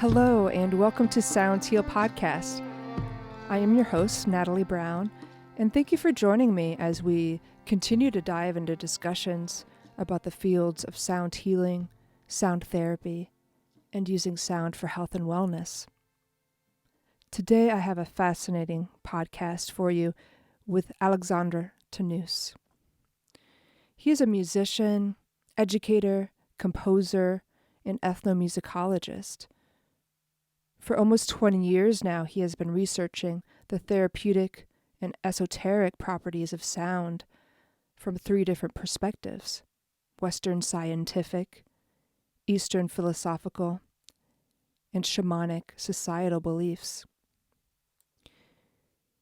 Hello, and welcome to Sounds Heal Podcast. I am your host, Natalie Brown, and thank you for joining me as we continue to dive into discussions about the fields of sound healing, sound therapy, and using sound for health and wellness. Today, I have a fascinating podcast for you with Alexandre Tannous. He is a musician, educator, composer, and ethnomusicologist. For almost 20 years now, he has been researching the therapeutic and esoteric properties of sound from 3 different perspectives: Western scientific, Eastern philosophical, and shamanic societal beliefs.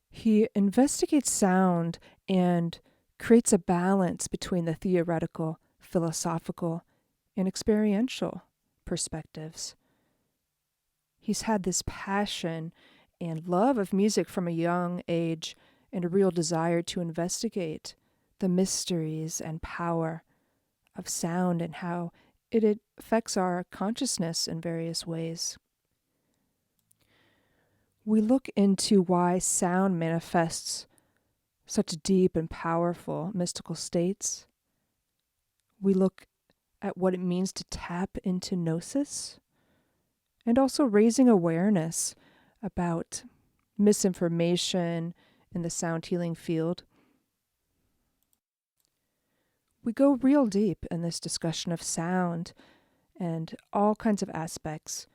He investigates sound and creates a balance between the theoretical, philosophical, and experiential perspectives. He's had this passion and love of music from a young age and a real desire to investigate the mysteries and power of sound and how it affects our consciousness in various ways. We look into why sound manifests such deep and powerful mystical states. We look at what it means to tap into gnosis, and also raising awareness about misinformation in the sound healing field. We go real deep in this discussion of sound and all kinds of aspects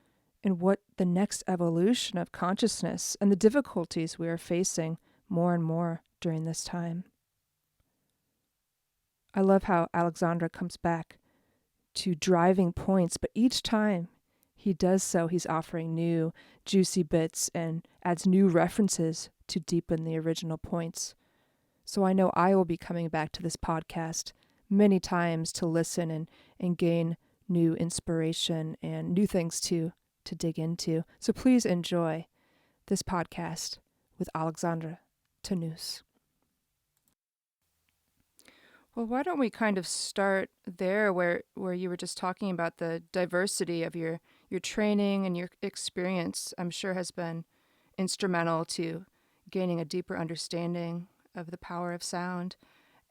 and what the next evolution of consciousness and the difficulties we are facing more and more during this time. I love how Alexandre comes back to driving points, but each time he does so, he's offering new, juicy bits and adds new references to deepen the original points. So I know I will be coming back to this podcast many times to listen and gain new inspiration and new things to dig into. So please enjoy this podcast with Alexandre Tannous. Well, why don't we kind of start there where you were just talking about the diversity of your training and your experience, I'm sure has been instrumental to gaining a deeper understanding of the power of sound.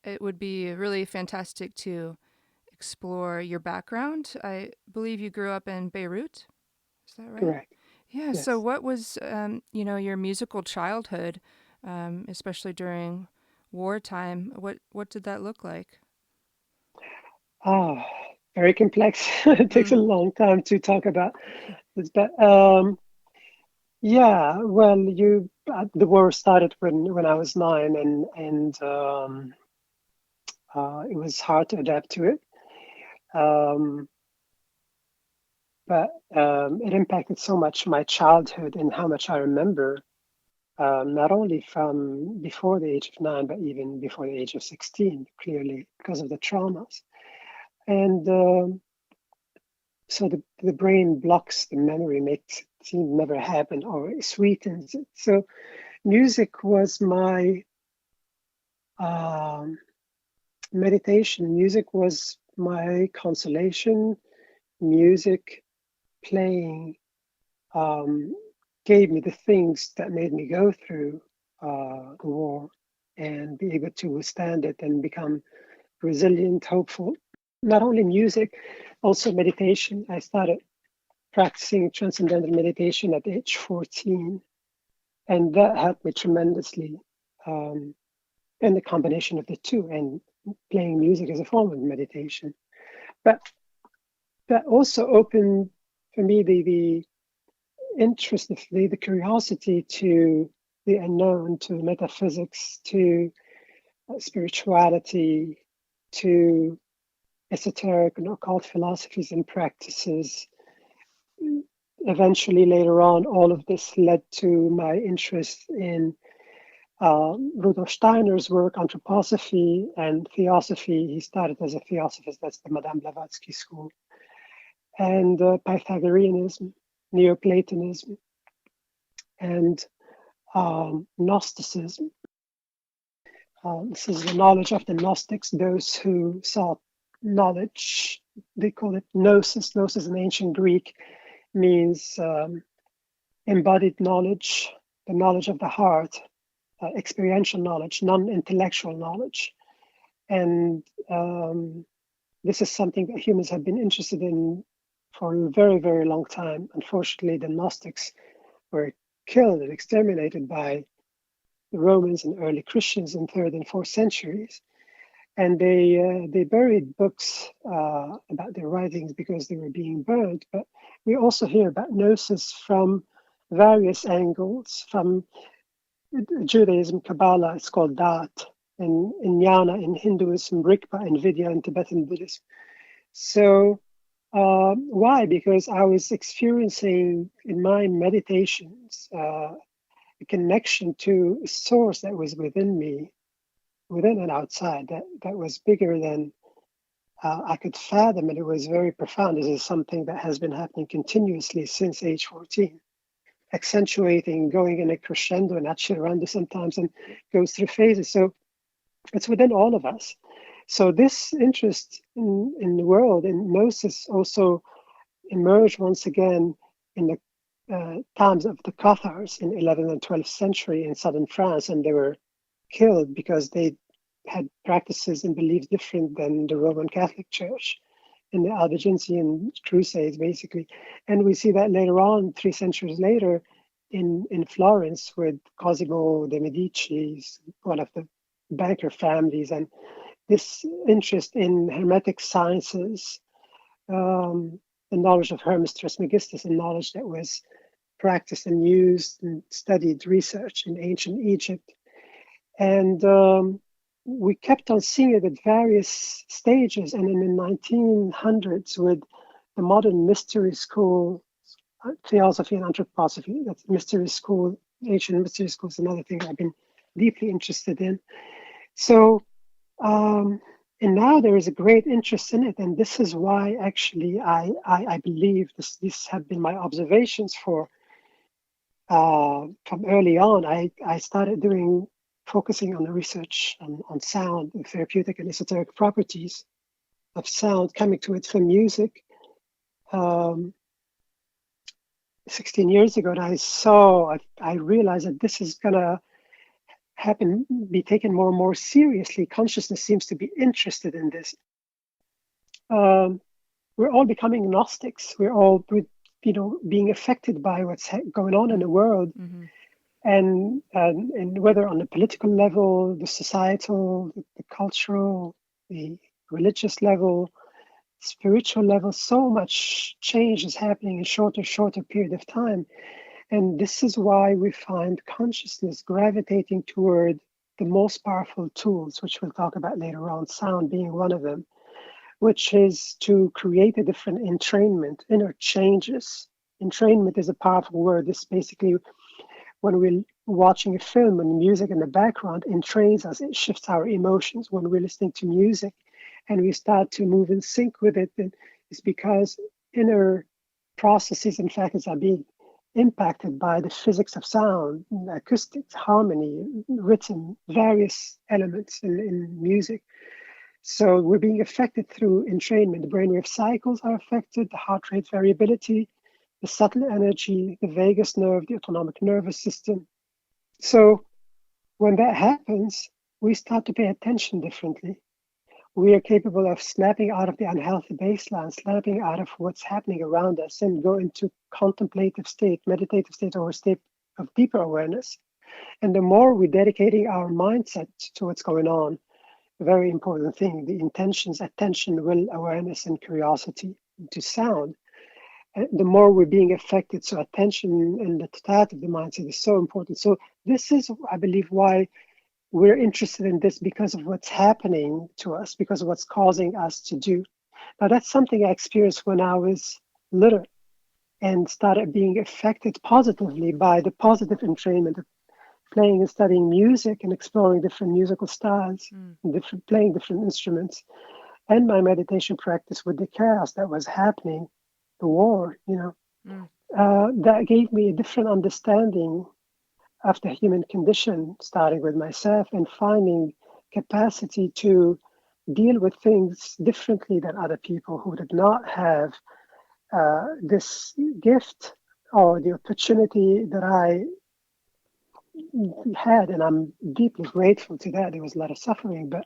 It would be really fantastic to explore your background. I believe you grew up in Beirut. Is that right? Correct. Yeah. Yes. So what was, your musical childhood, especially during wartime? What did that look like? Ah, very complex. It takes a Mm. long time to talk about this, but yeah. Well, the war started when I was 9, and it was hard to adapt to it. Um, but it impacted so much my childhood and how much I remember, not only from before the age of 9, but even before the age of 16, clearly because of the traumas. And so the brain blocks the memory, makes it seem never happened or sweetens it. So music was my um, meditation. Music was my consolation. Music playing um, gave me the things that made me go through the war and be able to withstand it and become resilient, hopeful. Not only music, also meditation. I started practicing transcendental meditation at age 14, and that helped me tremendously. Um, and the combination of the two, and playing music as a form of meditation. But that also opened for me the interest, the curiosity to the unknown, to metaphysics, to spirituality, to esoteric and occult philosophies and practices. Eventually, later on, all of this led to my interest in Rudolf Steiner's work, anthroposophy and theosophy. He started as a theosophist, that's the Madame Blavatsky school, and Pythagoreanism, Neoplatonism, and Gnosticism. This is the knowledge of the Gnostics, those who sought knowledge. They call it gnosis. Gnosis in ancient Greek means embodied knowledge, the knowledge of the heart, experiential knowledge, non-intellectual knowledge. And this is something that humans have been interested in for a very, very long time. Unfortunately, the Gnostics were killed and exterminated by the Romans and early Christians in 3rd and 4th centuries. And they buried books about their writings because they were being burned. But we also hear about gnosis from various angles. From Judaism, Kabbalah, it's called Dat. In Jnana, in Hinduism, Rigpa, and Vidya, in Tibetan Buddhism. So why? Because I was experiencing in my meditations a connection to a source that was within me, within and outside, that was bigger than I could fathom, and it was very profound. This is something that has been happening continuously since age 14, accentuating, going in a crescendo and accelerando sometimes, and goes through phases. So it's within all of us. So this interest in the world, in gnosis, also emerged once again in the times of the Cathars in 11th and 12th century in southern France, and they were killed because they had practices and beliefs different than the Roman Catholic Church in the Albigensian Crusades, basically. And we see that later on, 3 centuries later, in Florence with Cosimo de' Medici, one of the banker families, and this interest in Hermetic sciences, the knowledge of Hermes Trismegistus, and knowledge that was practiced and used and studied, researched in ancient Egypt. And we kept on seeing it at various stages. And in the 1900s, with the modern mystery school, theosophy and anthroposophy, that's mystery school, ancient mystery school is another thing I've been deeply interested in. So, and now there is a great interest in it. And this is why actually I believe these have been my observations for, from early on. I started focusing on the research on sound, and therapeutic and esoteric properties of sound, coming to it from music 16 years ago. And I realized that this is going to be taken more and more seriously. Consciousness seems to be interested in this. We're all becoming Gnostics. We're all, being affected by what's going on in the world. Mm-hmm. And whether on the political level, the societal, the cultural, the religious level, spiritual level, so much change is happening in shorter period of time. And this is why we find consciousness gravitating toward the most powerful tools, which we'll talk about later on, sound being one of them, which is to create a different entrainment, inner changes. Entrainment is a powerful word. It's basically when we're watching a film and music in the background entrains us, it shifts our emotions. When we're listening to music and we start to move in sync with it, then it's because inner processes and factors are being impacted by the physics of sound, acoustics, harmony, rhythm, various elements in music. So we're being affected through entrainment. The brainwave cycles are affected, the heart rate variability, the subtle energy, the vagus nerve, the autonomic nervous system. So when that happens, we start to pay attention differently. We are capable of snapping out of the unhealthy baseline, snapping out of what's happening around us, and go into contemplative state, meditative state, or a state of deeper awareness. And the more we're dedicating our mindset to what's going on, a very important thing, the intentions, attention, will, awareness, and curiosity to sound, the more we're being affected. So attention and the totality of the mindset is so important. So this is, I believe, why we're interested in this, because of what's happening to us, because of what's causing us to do. Now, that's something I experienced when I was little and started being affected positively by the positive entrainment of playing and studying music and exploring different musical styles, playing different instruments, and my meditation practice with the chaos that was happening, the war, that gave me a different understanding of the human condition, starting with myself and finding capacity to deal with things differently than other people who did not have this gift or the opportunity that I had, and I'm deeply grateful to that. There was a lot of suffering, but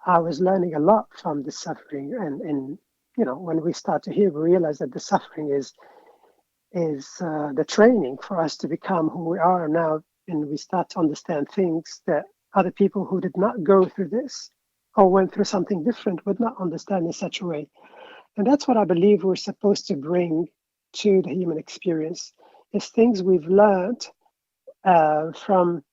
I was learning a lot from the suffering. And when we start to heal, we realize that the suffering is the training for us to become who we are now, and we start to understand things that other people who did not go through this or went through something different would not understand in such a way. And that's what I believe we're supposed to bring to the human experience, is things we've learned from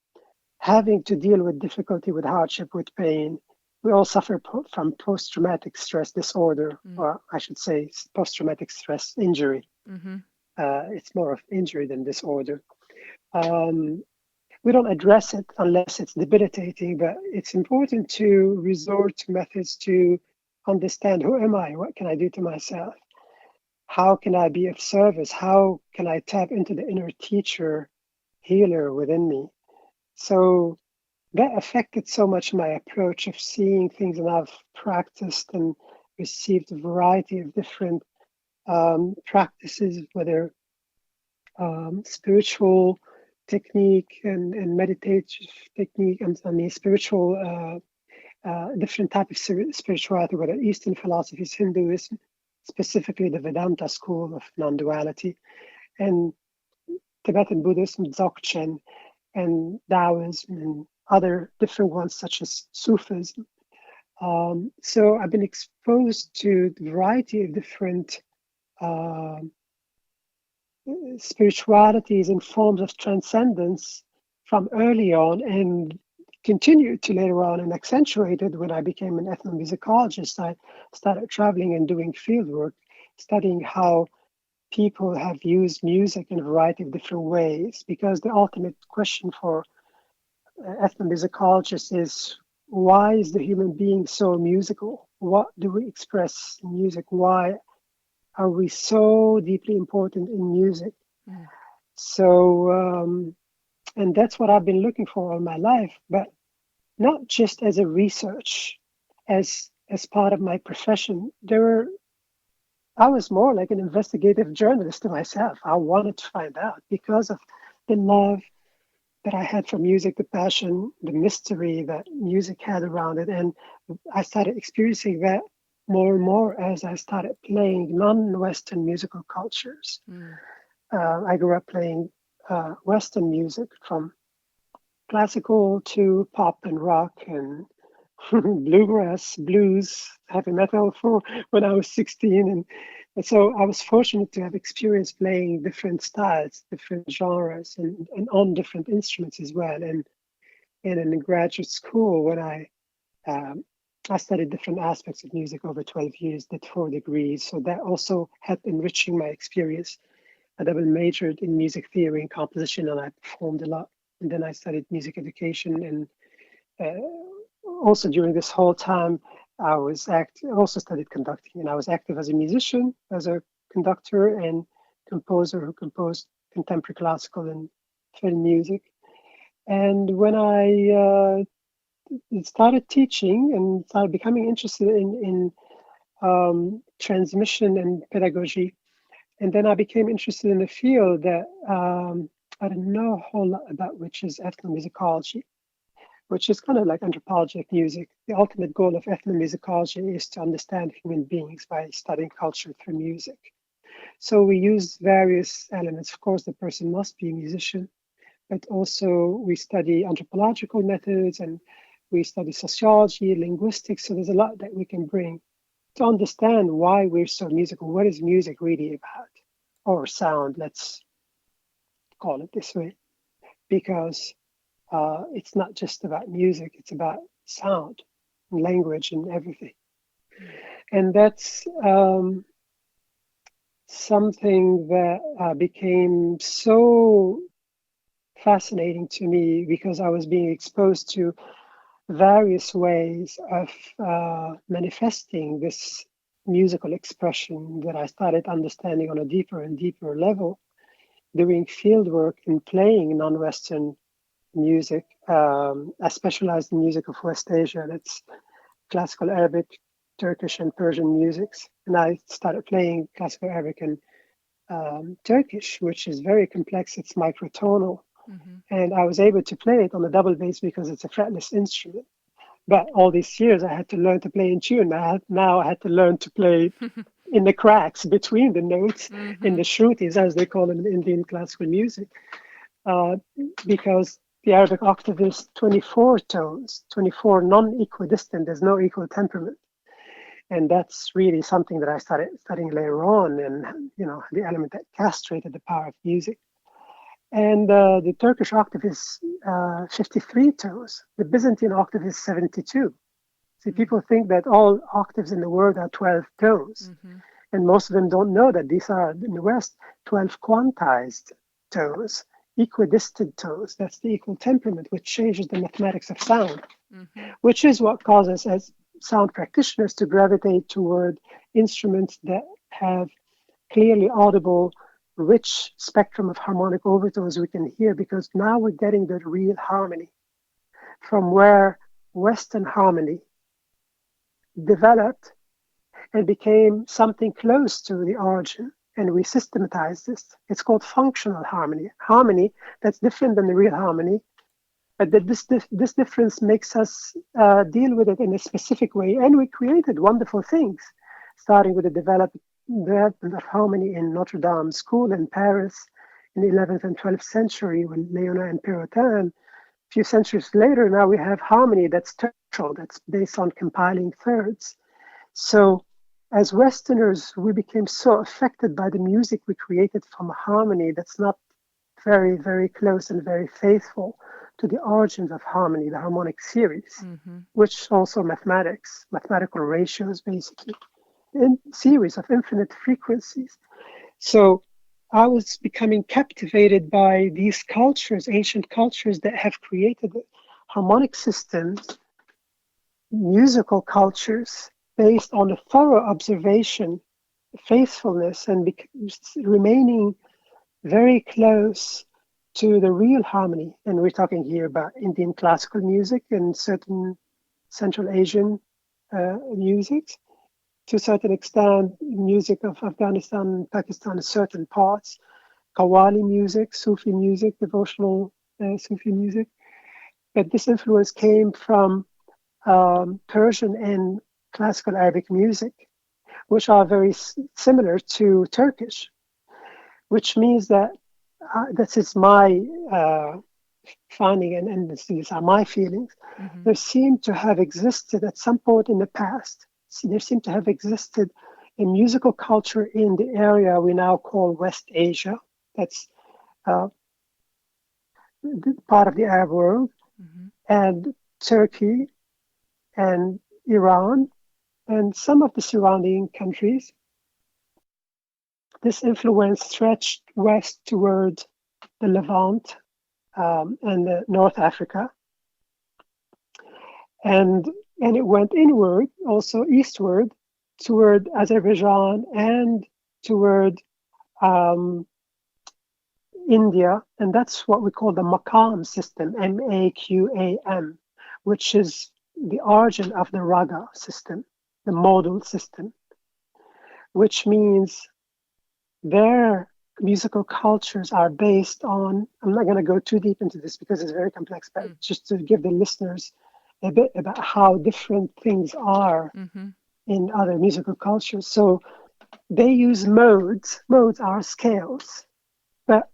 having to deal with difficulty, with hardship, with pain. We all suffer from post-traumatic stress disorder, or I should say post-traumatic stress injury. Mm-hmm. It's more of injury than disorder. We don't address it unless it's debilitating, but it's important to resort to methods to understand, who am I? What can I do to myself? How can I be of service? How can I tap into the inner teacher, healer within me? So that affected so much my approach of seeing things, and I've practiced and received a variety of different practices, whether spiritual technique and meditative technique, and spiritual, different type of spirituality, whether Eastern philosophies, Hinduism, specifically the Vedanta school of non-duality, and Tibetan Buddhism, Dzogchen, and Taoism, and other different ones such as Sufism. So I've been exposed to the variety of different spiritualities and forms of transcendence from early on, and continued to later on, and accentuated when I became an ethnomusicologist. I started traveling and doing field work, studying how people have used music in a variety of different ways, because the ultimate question for ethnomusicologists is, why is the human being so musical? What do we express in music? Why are we so deeply important in music? Mm. So, and that's what I've been looking for all my life, but not just as a research, as part of my profession. I was more like an investigative journalist to myself. I wanted to find out, because of the love that I had for music, the passion, the mystery that music had around it. And I started experiencing that more and more as I started playing non-Western musical cultures. Mm. I grew up playing Western music, from classical to pop and rock and bluegrass, blues, heavy metal, for when I was 16. And so I was fortunate to have experience playing different styles, different genres, and on different instruments as well. And in graduate school, when I studied different aspects of music over 12 years, did 4 degrees. So that also helped enriching my experience. I double majored in music theory and composition, and I performed a lot. And then I studied music education, and also during this whole time, I also studied conducting, and I was active as a musician, as a conductor and composer who composed contemporary classical and film music. And when I started teaching and started becoming interested in transmission and pedagogy, and then I became interested in a field that I didn't know a whole lot about, which is ethnomusicology, which is kind of like anthropology of music. The ultimate goal of ethnomusicology is to understand human beings by studying culture through music. So we use various elements. Of course, the person must be a musician, but also we study anthropological methods, and we study sociology, linguistics. So there's a lot that we can bring to understand why we're so musical. What is music really about? Or sound, let's call it this way, because it's not just about music, it's about sound and language and everything. And that's something that became so fascinating to me, because I was being exposed to various ways of manifesting this musical expression that I started understanding on a deeper and deeper level, doing field work and playing non-Western music. I specialized in music of West Asia. That's classical Arabic, Turkish and Persian musics. And I started playing classical Arabic and Turkish, which is very complex. It's microtonal. Mm-hmm. And I was able to play it on the double bass because it's a fretless instrument. But all these years, I had to learn to play in tune. Now I had to learn to play in the cracks between the notes, Mm-hmm. in the shrutis, as they call them in Indian classical music, because the Arabic octave is 24 tones, 24 non-equidistant. There's no equal temperament. And that's really something that I started studying later on, and the element that castrated the power of music. And the Turkish octave is 53 tones. The Byzantine octave is 72. See, people think that all octaves in the world are 12 tones. Mm-hmm. And most of them don't know that these are, in the West, 12 quantized tones, equidistant tones. That's the equal temperament, which changes the mathematics of sound, which is what causes, as sound practitioners, to gravitate toward instruments that have clearly audible, rich spectrum of harmonic overtones we can hear, because now we're getting the real harmony from where Western harmony developed and became something close to the origin. And we systematized this. It's called functional harmony. Harmony that's different than the real harmony, but that this difference makes us deal with it in a specific way. And we created wonderful things, starting with the development of harmony in Notre Dame School in Paris in the 11th and 12th century with Léonard and Perrotin. A few centuries later, now we have harmony that's tertial, that's based on compiling thirds. So as Westerners, we became so affected by the music we created from harmony that's not very, very close and very faithful to the origins of harmony, the harmonic series, which also mathematical ratios, basically, in series of infinite frequencies. So I was becoming captivated by these cultures, ancient cultures that have created harmonic systems, musical cultures, based on a thorough observation, faithfulness, and remaining very close to the real harmony. And we're talking here about Indian classical music and certain Central Asian music, to a certain extent, music of Afghanistan and Pakistan in certain parts, Qawwali music, Sufi music, devotional Sufi music. But this influence came from Persian and classical Arabic music, which are very similar to Turkish, which means that this is my finding, and these are my feelings. There seemed to have existed at some point in the past, there seemed to have existed a musical culture in the area we now call West Asia. That's part of the Arab world, and Turkey and Iran and some of the surrounding countries. This influence stretched west toward the Levant and North Africa. And it went inward, also eastward, toward Azerbaijan and toward India. And that's what we call the Maqam system, M-A-Q-A-M, which is the origin of the Raga system, the modal system, which means their musical cultures are based on, I'm not going to go too deep into this because it's very complex, but just to give the listeners a bit about how different things are in other musical cultures. So they use modes. Modes are scales, but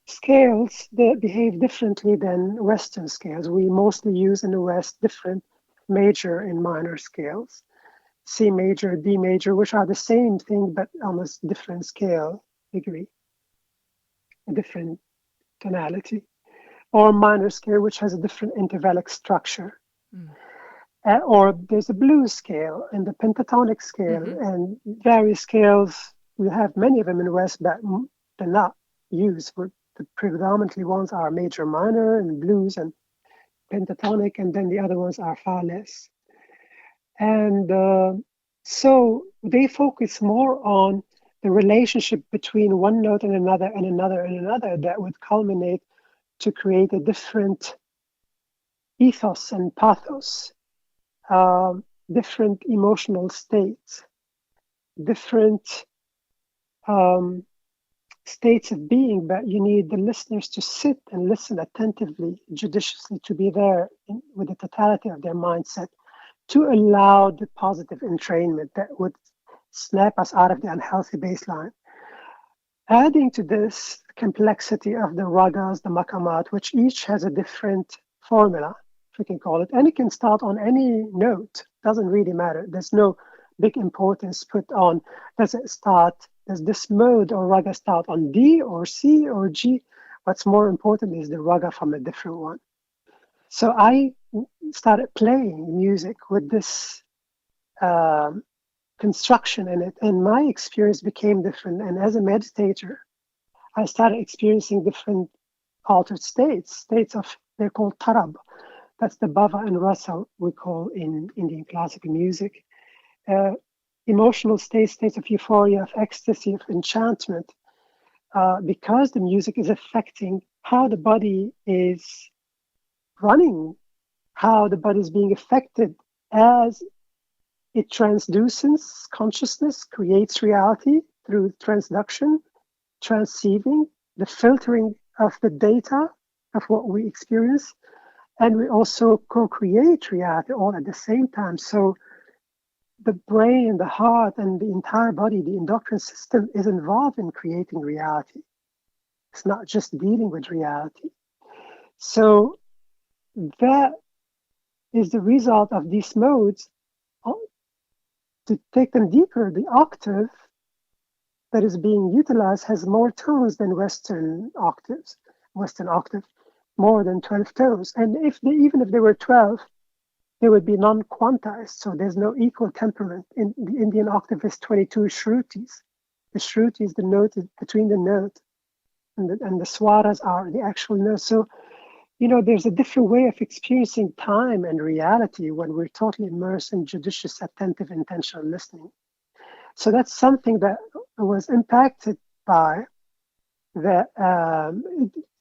scales that behave differently than Western scales. We mostly use in the West different major and minor scales, C major, D major, which are the same thing, but on a different scale degree, a different tonality, or minor scale, which has a different intervallic structure. Or there's a blues scale and the pentatonic scale and various scales. We have many of them in the West, but they're not used. The predominantly ones are major, minor, and blues and pentatonic, and then the other ones are far less. And so they focus more on the relationship between one note and another and another and another that would culminate to create a different ethos and pathos. different emotional states, different um, states of being, but you need the listeners to sit and listen attentively, judiciously, to be there with the totality of their mindset, to allow the positive entrainment that would snap us out of the unhealthy baseline. Adding to this complexity of the ragas, the makamat, which each has a different formula, if we can call it, and it can start on any note, doesn't really matter. There's no big importance put on, does this mode or raga start on D or C or G? What's more important is the raga from a different one. So I started playing music with this um, construction in it, and my experience became different. And as a meditator, I started experiencing different altered states of, they're called tarab. That's the bhava and rasa we call in Indian classical music. Uh, Emotional states of euphoria, of ecstasy, of enchantment, because the music is affecting how the body is running, how the body is being affected as it transduces consciousness, creates reality through transduction, transceiving, the filtering of the data of what we experience, and we also co-create reality all at the same time. So the brain, the heart, and the entire body, the endocrine system is involved in creating reality. It's not just dealing with reality. So that is the result of these modes. To take them deeper, the octave that is being utilized has more tones than Western octaves. Western octave, more than 12 tones. And even if there were 12, they would be non-quantized. So there's no equal temperament. In the Indian octave is 22 shrutis. The shruti is the note between the note, and the swaras are the actual notes. So, there's a different way of experiencing time and reality when we're totally immersed in judicious, attentive, intentional listening. So that's something that was impacted by that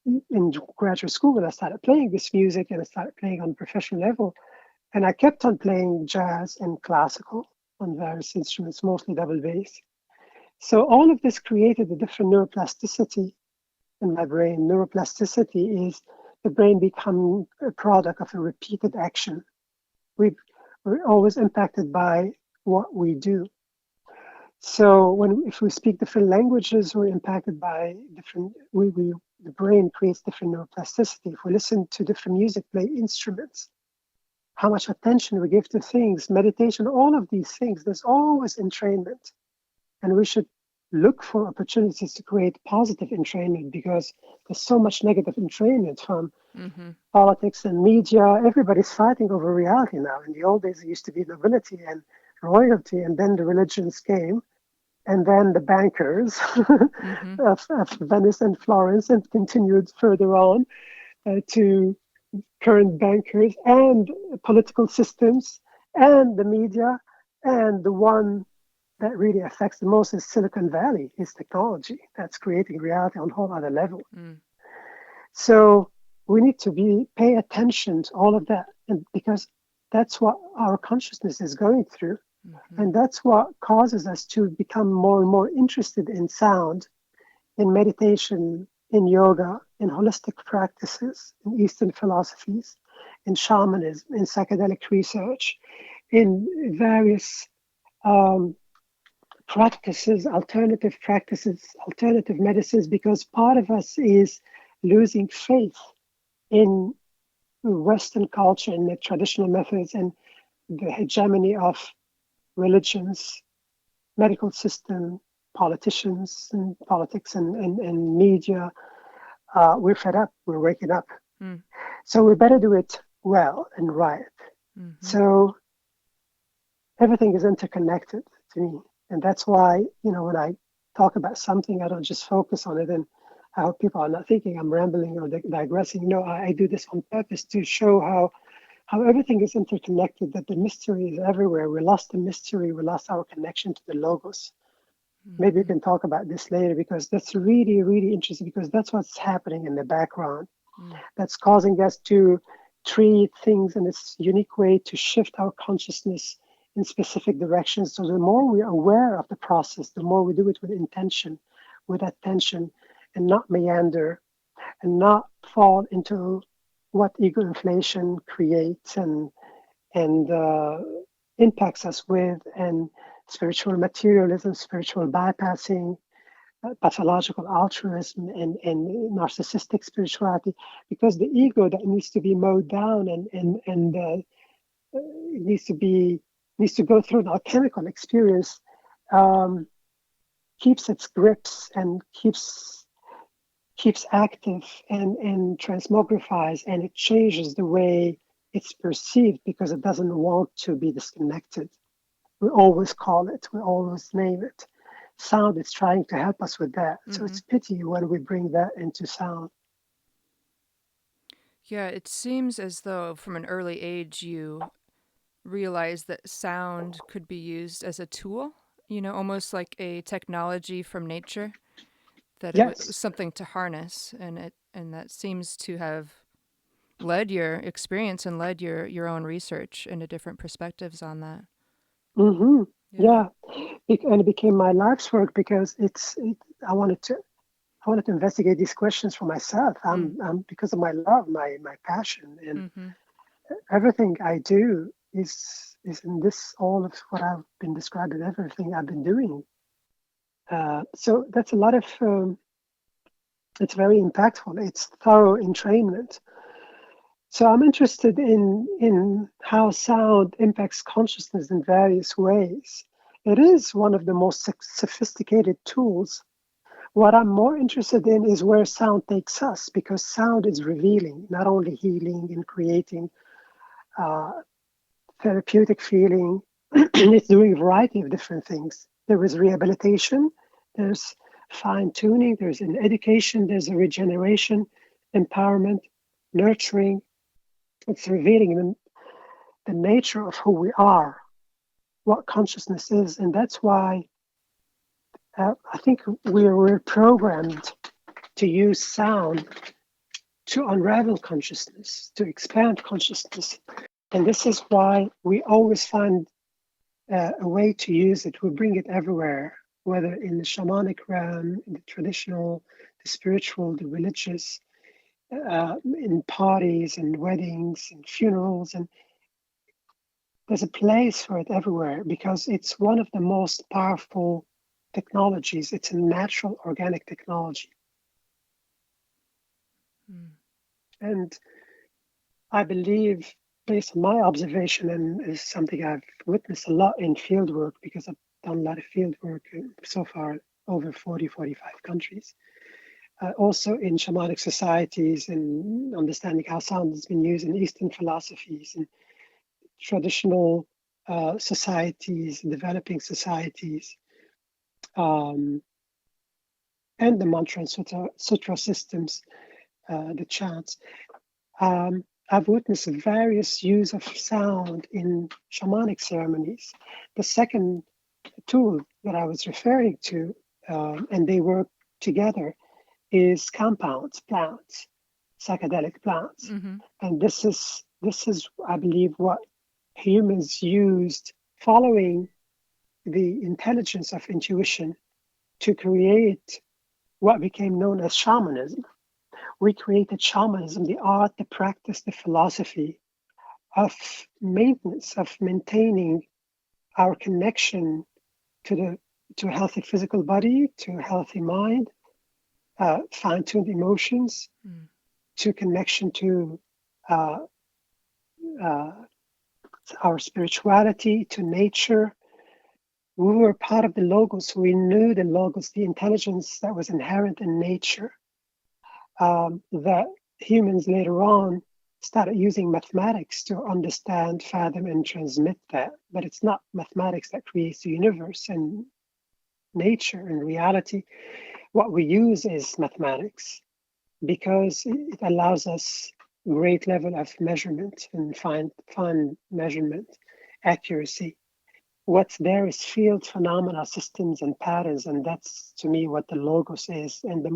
in graduate school when I started playing this music and I started playing on a professional level. And I kept on playing jazz and classical on various instruments, mostly double bass. So all of this created a different neuroplasticity in my brain. Neuroplasticity is the brain becoming a product of a repeated action. We're always impacted by what we do. So if we speak different languages, we're impacted by different. The brain creates different neuroplasticity. If we listen to different music, play instruments, how much attention we give to things, meditation, all of these things, there's always entrainment, and we should look for opportunities to create positive entrainment, because there's so much negative entrainment from politics and media. Everybody's fighting over reality now. In the old days, it used to be nobility and royalty, and then the religions came, and then the bankers of Venice and Florence, and continued further on to current bankers and political systems and the media, and the one that really affects the most is Silicon Valley, is technology that's creating reality on a whole other level. So we need to pay attention to all of that, and because that's what our consciousness is going through. And that's what causes us to become more and more interested in sound, in meditation, in yoga, in holistic practices, in Eastern philosophies, in shamanism, in psychedelic research, in various practices, alternative medicines, because part of us is losing faith in Western culture and the traditional methods and the hegemony of religions, medical system, politicians, and politics and media. We're fed up. We're waking up. So we better do it well and right. So everything is interconnected to me. And that's why, when I talk about something, I don't just focus on it. And I hope people are not thinking I'm rambling or digressing. No, I do this on purpose to show how everything is interconnected, that the mystery is everywhere. We lost the mystery. We lost our connection to the logos. Maybe we can talk about this later, because that's really, really interesting, because that's what's happening in the background. That's causing us to treat things in this unique way, to shift our consciousness in specific directions. So the more we are aware of the process, the more we do it with intention, with attention, and not meander, and not fall into what ego inflation creates and impacts us with, and spiritual materialism, spiritual bypassing, pathological altruism, and narcissistic spirituality, because the ego that needs to be mowed down and it needs to go through an alchemical experience, um, keeps its grips and keeps active and transmogrifies, and it changes the way it's perceived because it doesn't want to be disconnected. We always call it, we always name it. Sound is trying to help us with that. So Mm-hmm. it's pity when we bring that into sound. Yeah, it seems as though from an early age you realized that sound could be used as a tool, almost like a technology from nature, that it was Yes. something to harness, and that seems to have led your experience and led your own research into different perspectives on that. Mm-hmm. Yeah. Yeah. And it became my life's work because I wanted to investigate these questions for myself. Mm. I'm because of my love, my passion, and Mm-hmm. everything I do is in this, all of what I've been describing, everything I've been doing. So that's a lot of. It's very impactful. It's thorough entrainment. So I'm interested in how sound impacts consciousness in various ways. It is one of the most sophisticated tools. What I'm more interested in is where sound takes us, because sound is revealing, not only healing and creating uh, therapeutic feeling. It's doing a variety of different things. There is rehabilitation, there's fine tuning, there's an education, there's a regeneration, empowerment, nurturing. It's revealing the nature of who we are, what consciousness is. And that's why I think we're programmed to use sound to unravel consciousness, to expand consciousness. And this is why we always find a way to use it. We bring it everywhere, whether in the shamanic realm, in the traditional, the spiritual, the religious, in parties and weddings and funerals. And there's a place for it everywhere because it's one of the most powerful technologies. It's a natural organic technology. Mm. And I believe, based on my observation, and is something I've witnessed a lot in field work because I've done a lot of field work so far, over 40, 45 countries. Also in shamanic societies and understanding how sound has been used in Eastern philosophies and traditional societies, developing societies, um, and the mantra and sutra systems, the chants. I've witnessed various use of sound in shamanic ceremonies. The second tool that I was referring to, and they work together, is compounds, plants, psychedelic plants, Mm-hmm. and this is I believe what humans used following the intelligence of intuition to create what became known as shamanism. We created shamanism, the art, the practice, the philosophy of maintenance, of maintaining our connection to the to a healthy physical body, to a healthy mind, fine-tuned emotions, Mm. to connection to uh, uh, our spirituality, to nature. We were part of the logos. We knew the logos, the intelligence that was inherent in nature. That humans later on started using mathematics to understand, fathom, and transmit that. But it's not mathematics that creates the universe and nature and reality. What we use is mathematics because it allows us great level of measurement and fine measurement accuracy. What's there is field phenomena, systems, and patterns, and that's to me what the logos is. And the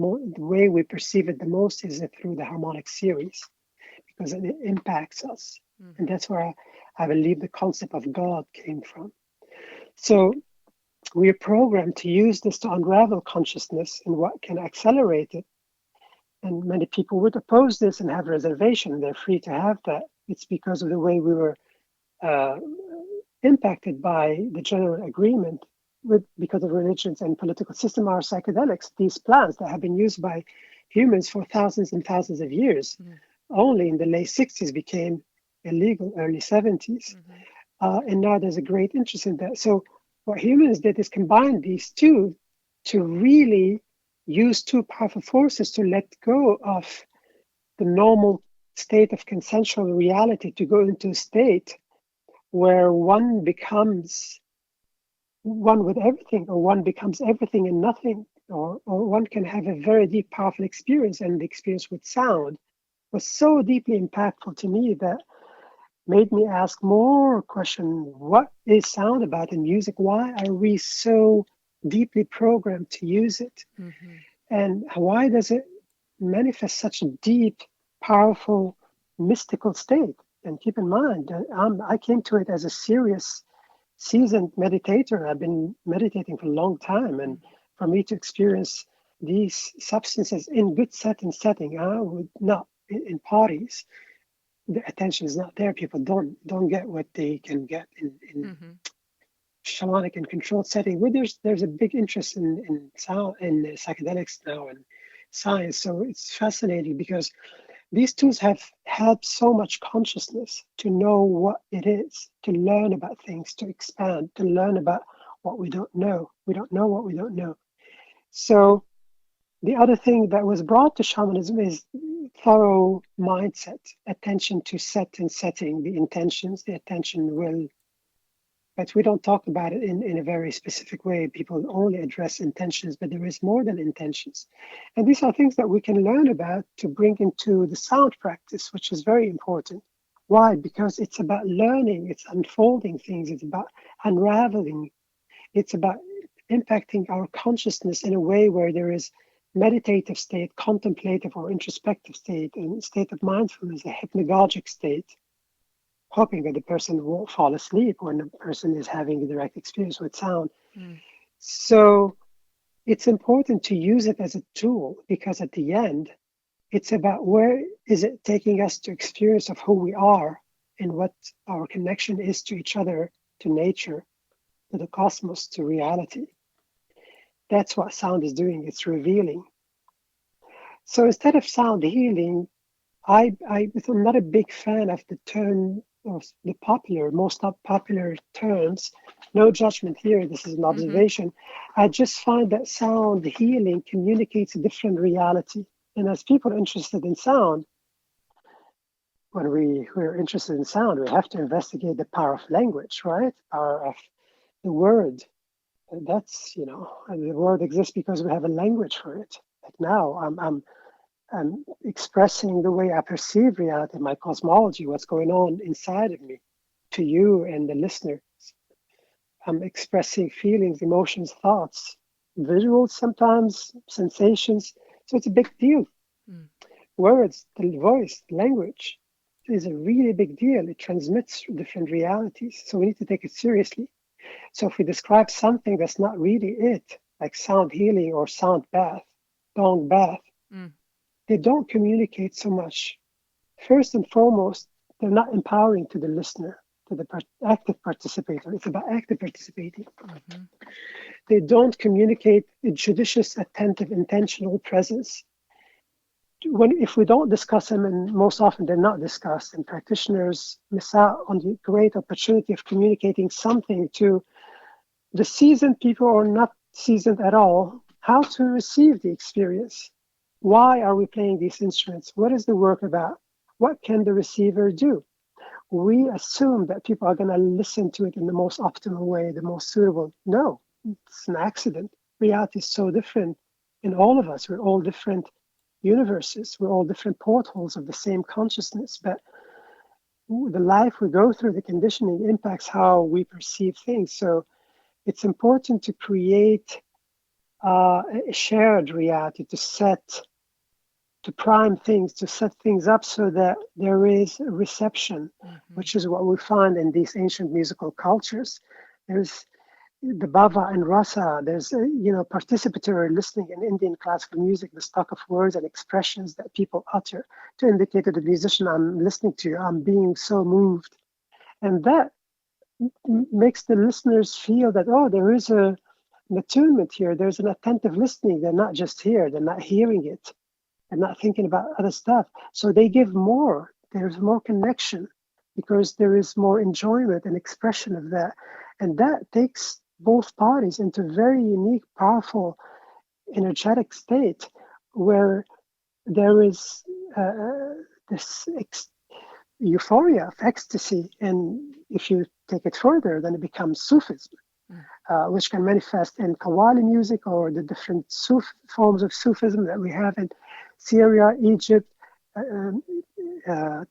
way we perceive it the most is through the harmonic series because it impacts us. And that's where I believe the concept of God came from. So we are programmed to use this to unravel consciousness and what can accelerate it. And many people would oppose this and have reservation. They're free to have that. It's because of the way we were uh, impacted by the general agreement because of religions and political system are psychedelics, these plants that have been used by humans for thousands and thousands of years. Only in the late 60s became illegal, early 70s. And now there's a great interest in that. So what humans did is combine these two to really use two powerful forces to let go of the normal state of consensual reality to go into a state where one becomes one with everything, or one becomes everything and nothing, or one can have a very deep, powerful experience. And the experience with sound was so deeply impactful to me that made me ask more question: what is sound about in music? Why are we so deeply programmed to use it? And why does it manifest such a deep, powerful, mystical state? And keep in mind that I came to it as a serious, seasoned meditator. I've been meditating for a long time, and for me to experience these substances in good setting, I would not in parties. The attention is not there. People don't get what they can get in shamanic and controlled setting. Where there's a big interest in sound in psychedelics now and science. So it's fascinating because these tools have helped so much consciousness to know what it is, to learn about things, to expand, to learn about what we don't know. We don't know what we don't know. So the other thing that was brought to shamanism is thorough mindset, attention to set and setting, the intentions, the attention will. But we don't talk about it in a very specific way. People only address intentions, but there is more than intentions. And these are things that we can learn about to bring into the sound practice, which is very important. Why? Because it's about learning, it's unfolding things, it's about unraveling, it's about impacting our consciousness in a way where there is meditative state, contemplative or introspective state, and state of mindfulness, a hypnagogic state, hoping that the person won't fall asleep when the person is having a direct experience with sound. So it's important to use it as a tool, because at the end, it's about where is it taking us to experience of who we are and what our connection is to each other, to nature, to the cosmos, to reality. That's what sound is doing. It's revealing. So instead of sound healing, I'm not a big fan of the term, of the most popular terms. No judgment here. This is an observation. I just find that sound healing communicates a different reality. And as people interested in sound, when we're interested in sound, we have to investigate the power of language, right? Power of the word. And that's, the word exists because we have a language for it. Like now, I'm expressing the way I perceive reality, my cosmology, what's going on inside of me, to you and the listener. I'm expressing feelings, emotions, thoughts, visuals sometimes, sensations. So it's a big deal. Words, the voice, language is a really big deal. It transmits different realities. So we need to take it seriously. So if we describe something that's not really it, like sound healing or sound bath, gong bath, they don't communicate so much. First and foremost, they're not empowering to the listener, to the active participator. It's about active participating. They don't communicate a judicious, attentive, intentional presence. If we don't discuss them, and most often they're not discussed, and practitioners miss out on the great opportunity of communicating something to the seasoned people or not seasoned at all, how to receive the experience. Why are we playing these instruments? What is the work about? What can the receiver do? We assume that people are going to listen to it in the most optimal way, the most suitable. No, it's an accident. Reality is so different in all of us. We're all different universes. We're all different portholes of the same consciousness. But the life we go through, the conditioning impacts how we perceive things. So it's important to create a shared reality, to set to prime things, to set things up so that there is reception, Mm-hmm. which is what we find in these ancient musical cultures. There's the bhava and rasa. There's participatory listening in Indian classical music, the stock of words and expressions that people utter to indicate to the musician, I'm listening to you, I'm being so moved. And that makes the listeners feel that, oh, there is an attunement here, there's an attentive listening. They're not just here, they're not hearing it, they're not thinking about other stuff. So they give more, there's more connection because there is more enjoyment and expression of that. And that takes both parties into a very unique, powerful, energetic state where there is this euphoria of ecstasy. And if you take it further, then it becomes Sufism, which can manifest in Qawwali music or the different forms of Sufism that we have in Syria, Egypt,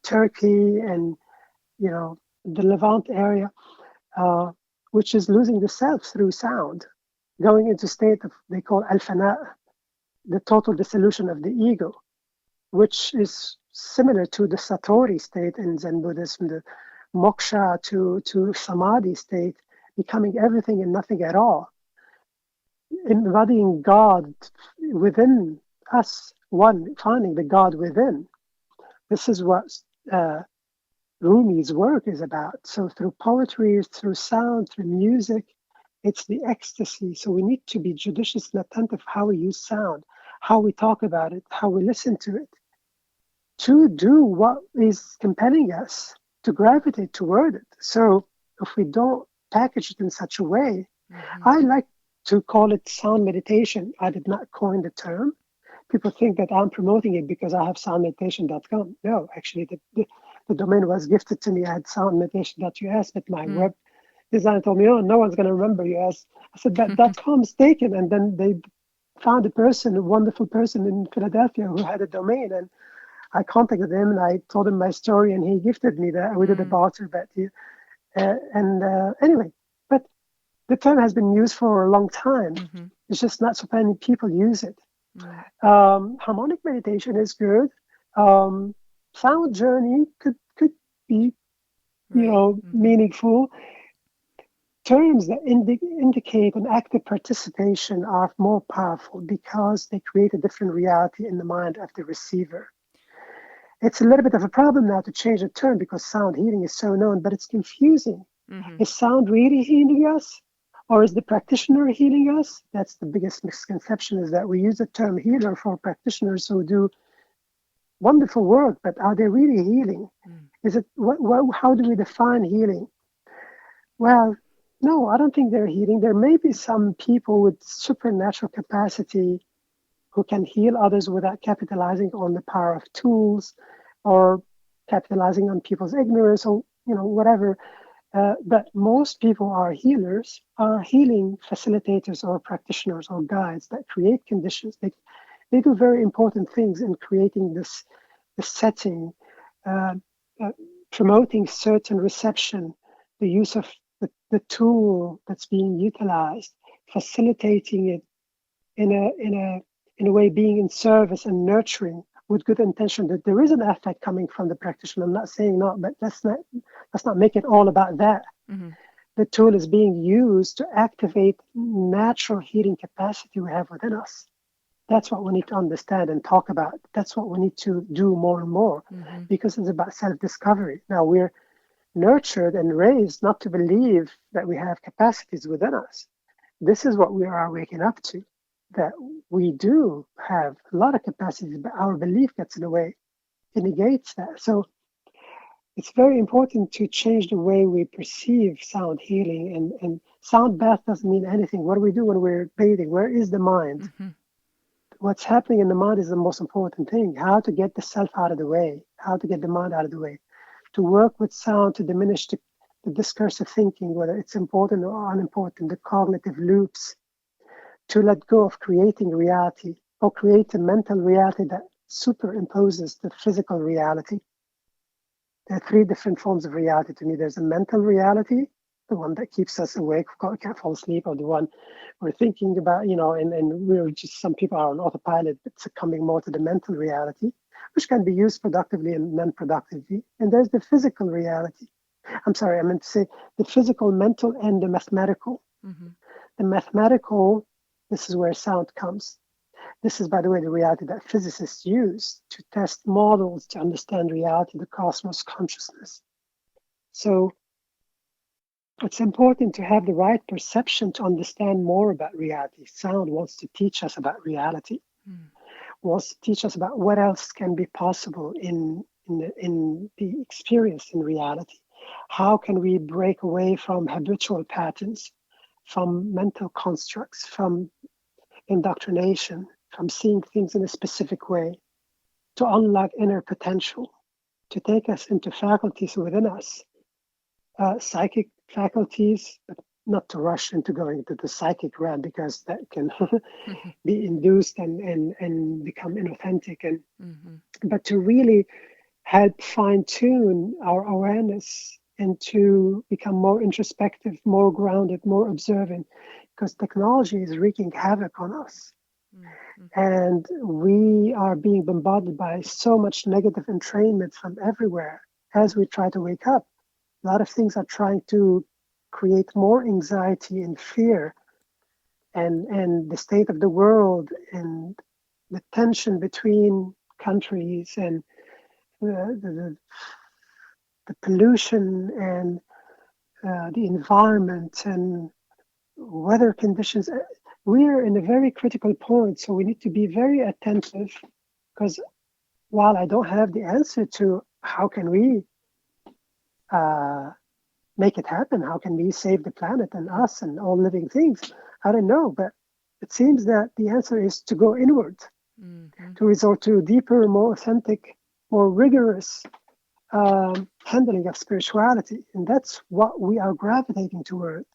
Turkey, and the Levant area, which is losing the self through sound, going into state of they call al-fana, the total dissolution of the ego, which is similar to the Satori state in Zen Buddhism, the moksha to samadhi state, becoming everything and nothing at all, embodying God within us, one, finding the God within. This is what Rumi's work is about. So through poetry, through sound, through music, it's the ecstasy. So we need to be judicious and attentive how we use sound, how we talk about it, how we listen to it, to do what is compelling us to gravitate toward it. So if we don't package it in such a way, I like to call it sound meditation. I did not coin the term. People think that I'm promoting it because I have soundmeditation.com. No, actually, the domain was gifted to me. I had soundmeditation.us, but my web designer told me, oh, no one's going to remember US. I said, that .com is taken. And then they found a wonderful person in Philadelphia who had a domain. And I contacted him and I told him my story and he gifted me that. We did a barter bet. Anyway, but the term has been used for a long time. It's just not so many people use it. Harmonic meditation is good. Sound journey could be, meaningful. Terms that indicate an active participation are more powerful because they create a different reality in the mind of the receiver. It's a little bit of a problem now to change the term because sound healing is so known, but it's confusing. Is sound really healing us? Or is the practitioner healing us? That's the biggest misconception, is that we use the term healer for practitioners who do wonderful work, but are they really healing? Is it how do we define healing? Well, no, I don't think they're healing. There may be some people with supernatural capacity who can heal others without capitalizing on the power of tools or capitalizing on people's ignorance or whatever. But most people are healers, are healing facilitators or practitioners or guides that create conditions. They do very important things in creating the setting, promoting certain reception, the use of the tool that's being utilized, facilitating it in a way, being in service and nurturing with good intention, that there is an effect coming from the practitioner. I'm not saying not, but let's not make it all about that. The tool is being used to activate natural healing capacity we have within us. That's what we need to understand and talk about. That's what we need to do more and more, because it's about self-discovery. Now, we're nurtured and raised not to believe that we have capacities within us. This is what we are waking up to, that we do have a lot of capacities, but our belief gets in the way. It negates that. So it's very important to change the way we perceive sound healing. And sound bath doesn't mean anything. What do we do when we're bathing? Where is the mind? What's happening in the mind is the most important thing. How to get the self out of the way, how to get the mind out of the way, to work with sound to diminish the discursive thinking, whether it's important or unimportant, the cognitive loops, to let go of creating reality or create a mental reality that superimposes the physical reality. There are three different forms of reality to me. There's a mental reality, the one that keeps us awake, can't fall asleep, or the one we're thinking about, and we're just, some people are on autopilot, but succumbing more to the mental reality, which can be used productively and non-productively. And there's the physical reality. I'm sorry, I meant to say the physical, mental, and the mathematical. Mm-hmm. The mathematical, this is where sound comes. This is, by the way, the reality that physicists use to test models to understand reality, the cosmos, consciousness. So it's important to have the right perception to understand more about reality. Sound wants to teach us about reality, wants to teach us about what else can be possible in the experience in reality. How can we break away from habitual patterns, from mental constructs, from indoctrination, from seeing things in a specific way, to unlock inner potential, to take us into faculties within us, psychic faculties, but not to rush into going into the psychic realm, because that can be induced and become inauthentic, but to really help fine-tune our awareness and to become more introspective, more grounded, more observant, because technology is wreaking havoc on us. And we are being bombarded by so much negative entrainment from everywhere as we try to wake up. A lot of things are trying to create more anxiety and fear, and the state of the world and the tension between countries, and the pollution, and the environment and weather conditions. We're in a very critical point, so we need to be very attentive, because while I don't have the answer to how can we make it happen, how can we save the planet and us and all living things, I don't know, but it seems that the answer is to go inward, to resort to deeper, more authentic, more rigorous handling of spirituality. And that's what we are gravitating toward.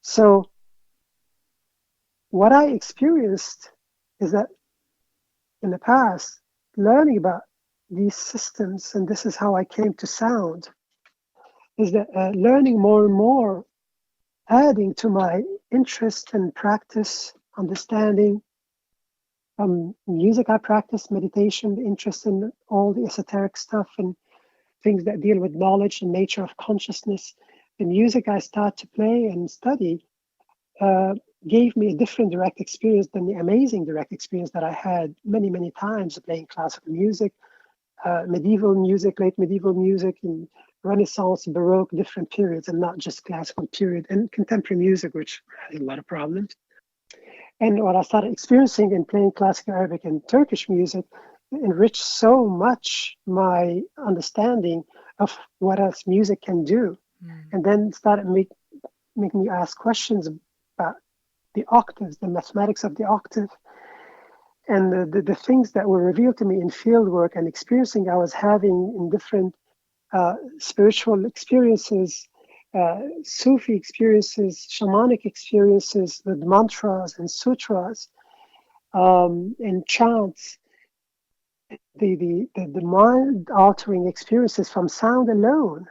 So what I experienced is that in the past, learning about these systems, and this is how I came to sound, is that learning more and more, adding to my interest and practice, understanding, music I practice, meditation, interest in all the esoteric stuff and things that deal with knowledge and nature of consciousness. The music I start to play and study gave me a different direct experience than the amazing direct experience that I had many, many times playing classical music, medieval music, late medieval music, and Renaissance, Baroque, different periods, and not just classical period, and contemporary music, which has a lot of problems. And what I started experiencing in playing classical Arabic and Turkish music enriched so much my understanding of what else music can do. And then started make me ask questions about the octaves, the mathematics of the octave, and the things that were revealed to me in field work and experiencing I was having in different spiritual experiences, Sufi experiences, shamanic experiences with mantras and sutras, and chants, the mind-altering experiences from sound alone.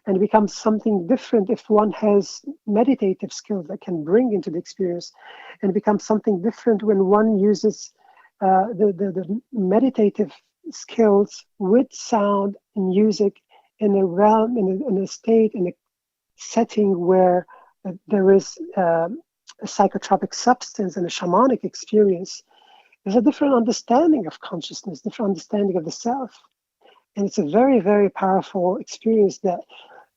And it becomes something different if one has meditative skills that can bring into the experience. And it becomes something different when one uses the meditative skills with sound and music in a realm, in a state, in a setting where there is a psychotropic substance and a shamanic experience. There's a different understanding of consciousness, different understanding of the self. And it's a very, very powerful experience that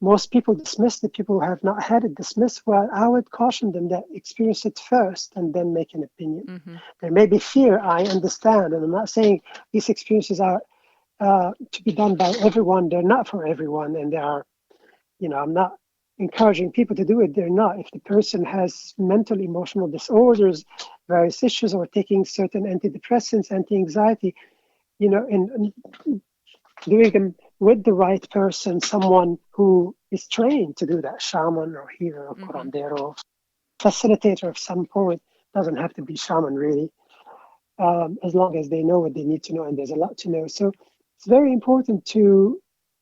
most people dismiss. The people who have not had it dismiss. Well, I would caution them that experience it first and then make an opinion. There may be fear, I understand, and I'm not saying these experiences are to be done by everyone. They're not for everyone, and they are, I'm not encouraging people to do it. They're not. If the person has mental, emotional disorders, various issues, or taking certain antidepressants, anti-anxiety, and doing them with the right person, someone who is trained to do that, shaman or healer or curandero, facilitator of some point, doesn't have to be shaman really, as long as they know what they need to know, and there's a lot to know. So it's very important to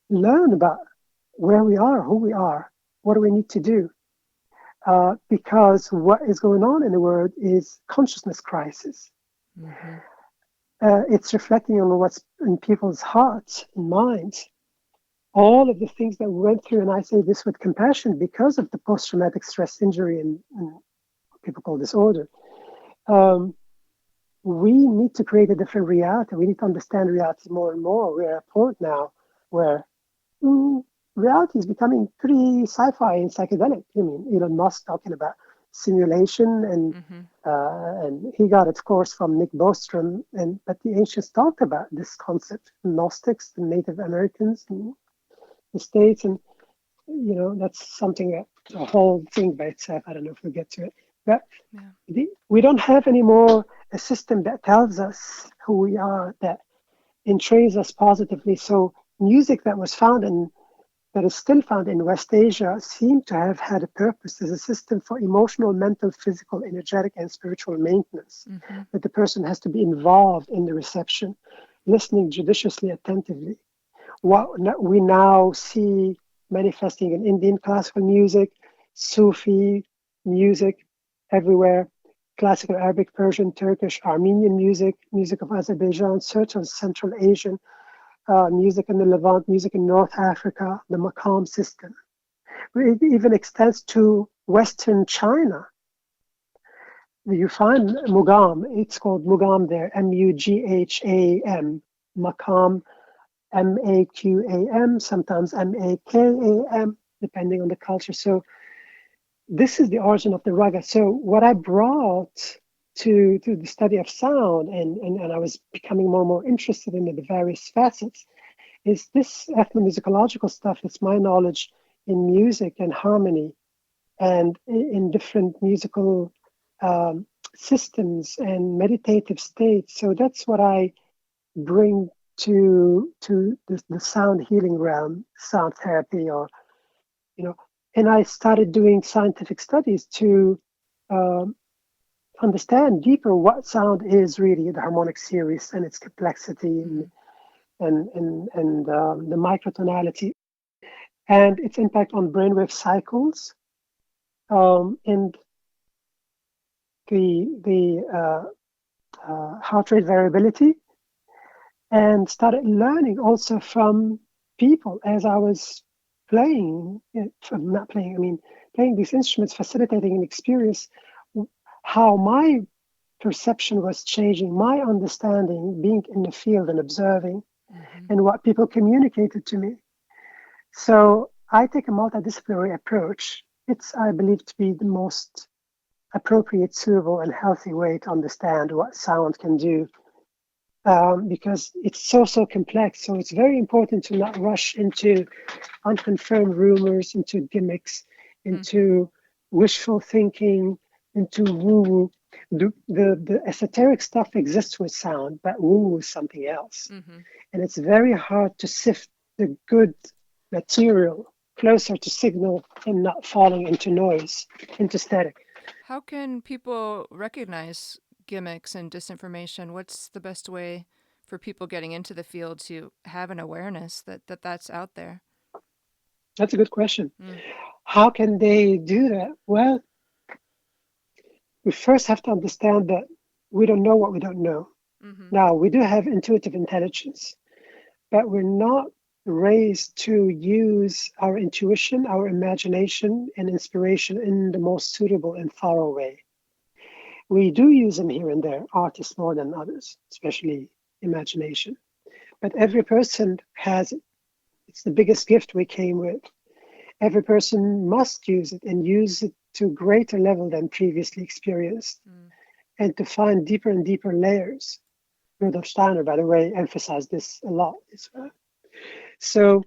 learn about where we are, who we are, what do we need to do? Because what is going on in the world is consciousness crisis. Mm-hmm. It's reflecting on what's in people's hearts and minds. All of the things that we went through, and I say this with compassion because of the post-traumatic stress injury and what people call disorder. We need to create a different reality. We need to understand reality more and more. We're at a point now where reality is becoming pretty sci-fi and psychedelic. I mean, Elon Musk talking about simulation, and he got it, of course, from Nick Bostrom. But the ancients talked about this concept, Gnostics, the Native Americans, and the States, and that's something that a whole thing by itself. I don't know if we'll get to it, but we don't have anymore a system that tells us who we are, that entrains us positively. So music that was found in that is still found in West Asia seem to have had a purpose as a system for emotional, mental, physical, energetic, and spiritual maintenance. That the person has to be involved in the reception, listening judiciously, attentively. What we now see manifesting in Indian classical music, Sufi music everywhere, classical Arabic, Persian, Turkish, Armenian music, music of Azerbaijan, certain Central Asian, music in the Levant, music in North Africa, the Maqam system. It even extends to Western China. You find Mugam, it's called Mugam there, Mugham, Maqam, Maqam, sometimes Makam, depending on the culture. So this is the origin of the raga. So what I brought to the study of sound, and I was becoming more and more interested in the various facets, is this ethnomusicological stuff. It's my knowledge in music and harmony and in different musical systems and meditative states. So that's what I bring to the sound healing realm, sound therapy, or and I started doing scientific studies to understand deeper what sound is really, the harmonic series and its complexity, and the microtonality and its impact on brainwave cycles, and the heart rate variability, and started learning also from people as I was playing, not playing, I mean, playing these instruments, facilitating an experience, how my perception was changing, my understanding, being in the field and observing, and what people communicated to me. So I take a multidisciplinary approach. It's, I believe, to be the most appropriate, suitable, and healthy way to understand what sound can do, because it's so complex. So it's very important to not rush into unconfirmed rumors, into gimmicks, into wishful thinking, into woo-woo. The esoteric stuff exists with sound, but woo-woo is something else. And it's very hard to sift the good material closer to signal and not falling into noise, into static. How can people recognize gimmicks and disinformation? What's the best way for people getting into the field to have an awareness that's out there? That's a good question. How can they do that? Well, we first have to understand that we don't know what we don't know. Now, we do have intuitive intelligence, but we're not raised to use our intuition, our imagination, and inspiration in the most suitable and thorough way. We do use them here and there, artists more than others, especially imagination. But every person has it. It's the biggest gift we came with. Every person must use it, and use it to a greater level than previously experienced, and to find deeper and deeper layers. Rudolf Steiner, by the way, emphasized this a lot as well. So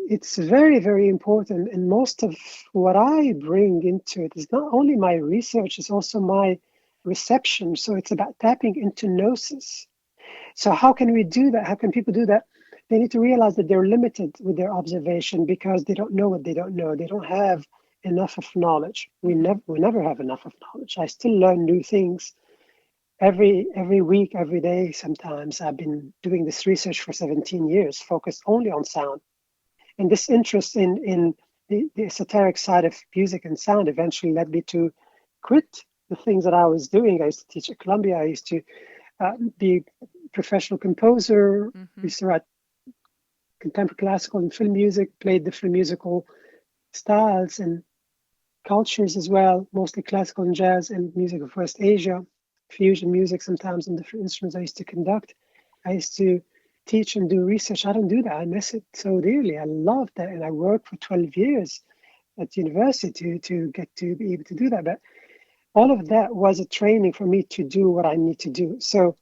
it's very, very important. And most of what I bring into it is not only my research, it's also my reception. So it's about tapping into gnosis. So how can we do that? How can people do that? They need to realize that they're limited with their observation because they don't know what they don't know. They don't have enough of knowledge. We never have enough of knowledge. I still learn new things every week, every day. Sometimes I've been doing this research for 17 years, focused only on sound. And this interest in the esoteric side of music and sound eventually led me to quit the things that I was doing. I used to teach at Columbia. I used to be a professional composer. Mm-hmm. Used to write contemporary classical and film music, played different musical styles and cultures as well, mostly classical and jazz and music of West Asia, fusion music sometimes on different instruments I used to conduct. I used to teach and do research. I don't do that. I miss it so dearly. I love that. And I worked for 12 years at university to get to be able to do that. But all of that was a training for me to do what I need to do. So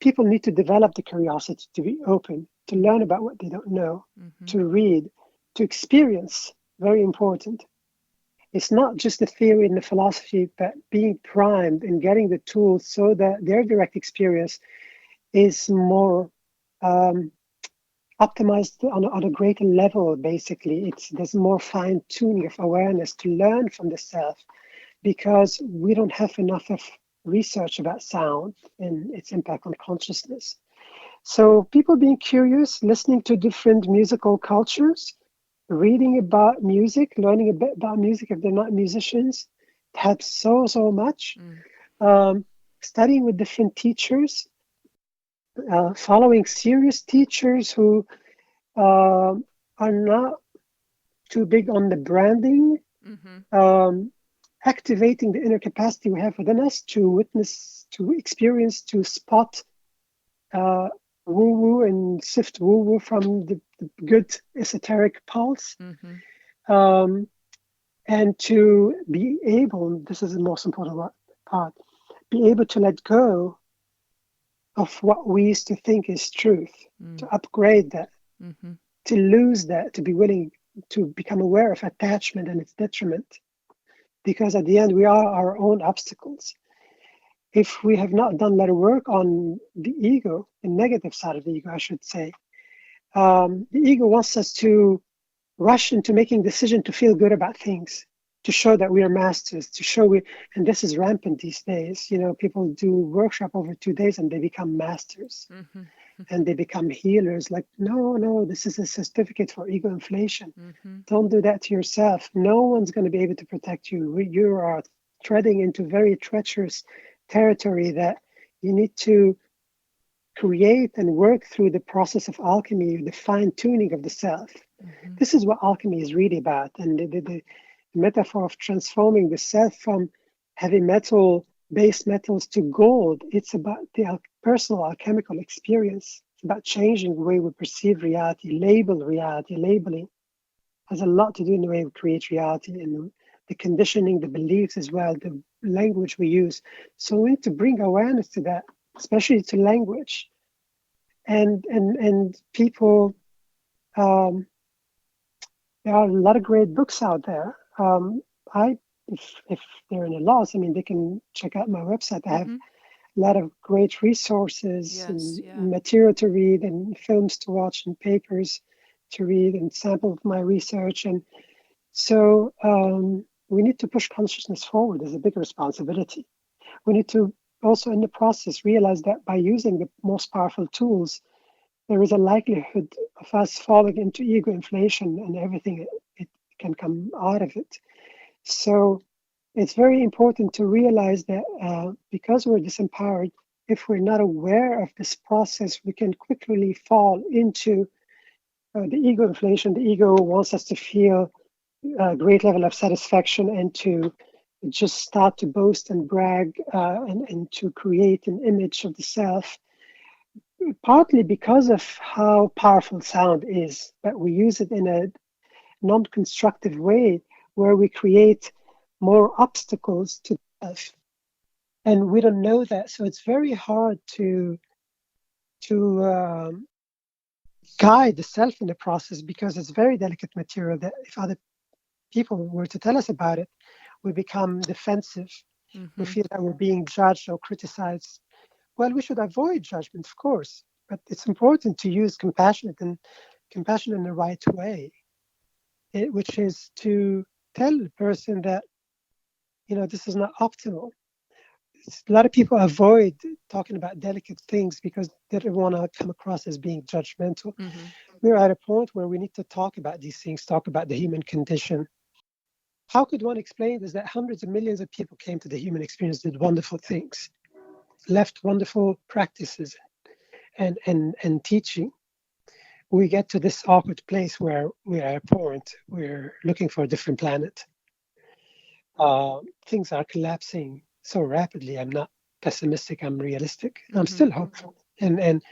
people need to develop the curiosity to be open, to learn about what they don't know, Mm-hmm. to read, to experience. Very important. It's not just the theory and the philosophy, but being primed and getting the tools so that their direct experience is more um, optimized on a greater level. Basically, there's more fine tuning of awareness to learn from the self, because we don't have enough of research about sound and its impact on consciousness. So people being curious, listening to different musical cultures, reading about music, learning a bit about music if they're not musicians, helps so much. Mm. Um, Studying with different teachers, following serious teachers who are not too big on the branding, Mm-hmm. um, activating the inner capacity we have within us to witness, to experience, to spot uh, woo woo and sift woo woo from the good esoteric pulse. Mm-hmm. Um, and to be able, this is the most important part, be able to let go of what we used to think is truth, to Mm. upgrade that, Mm-hmm. to lose that, to be willing to become aware of attachment and its detriment. Because at the end, we are our own obstacles. If we have not done a lot of work on the ego, the negative side of the ego, I should say, the ego wants us to rush into making decision to feel good about things, to show that we are masters, to show we, and this is rampant these days. You know, people do workshop over 2 days and they become masters Mm-hmm. and they become healers. Like, no, this is a certificate for ego inflation. Mm-hmm. Don't do that to yourself. No one's going to be able to protect you. You are treading into very treacherous territory that you need to create and work through the process of alchemy, the fine tuning of the self. Mm-hmm. This is what alchemy is really about. And the metaphor of transforming the self from heavy metal, base metals to gold, it's about the personal alchemical experience. It's about changing the way we perceive reality, label reality. Labeling has a lot to do in the way we create reality and the conditioning, the beliefs as well, the language we use. So we need to bring awareness to that, especially to language. And people, um, there are a lot of great books out there. I if they're in a loss, I mean, they can check out my website. I have Mm-hmm. a lot of great resources Yes. and Yeah. material to read and films to watch and papers to read and sample of my research. And so we need to push consciousness forward. There's a big responsibility. We need to also in the process realize that by using the most powerful tools, there is a likelihood of us falling into ego inflation and everything it can come out of it. So it's very important to realize that because we're disempowered, if we're not aware of this process, we can quickly fall into the ego inflation. The ego wants us to feel a great level of satisfaction and to just start to boast and brag and to create an image of the self, partly because of how powerful sound is, but we use it in a non-constructive way where we create more obstacles to us, and we don't know that. So it's very hard to guide the self in the process because it's very delicate material that if other people were to tell us about it, we become defensive. We Mm-hmm. feel that we're being judged or criticized. Well, we should avoid judgment, of course, but it's important to use compassion in the right way, which is to tell the person that this is not optimal. A lot of people avoid talking about delicate things because they don't want to come across as being judgmental. Mm-hmm. we're at a point where we need to talk about these things, talk about the human condition. How could one explain this, that hundreds of millions of people came to the human experience, did wonderful things, left wonderful practices and teaching? We get to this awkward place where we are at a point, we're looking for a different planet. Things are collapsing so rapidly. I'm not pessimistic, I'm realistic. I'm still hopeful. And it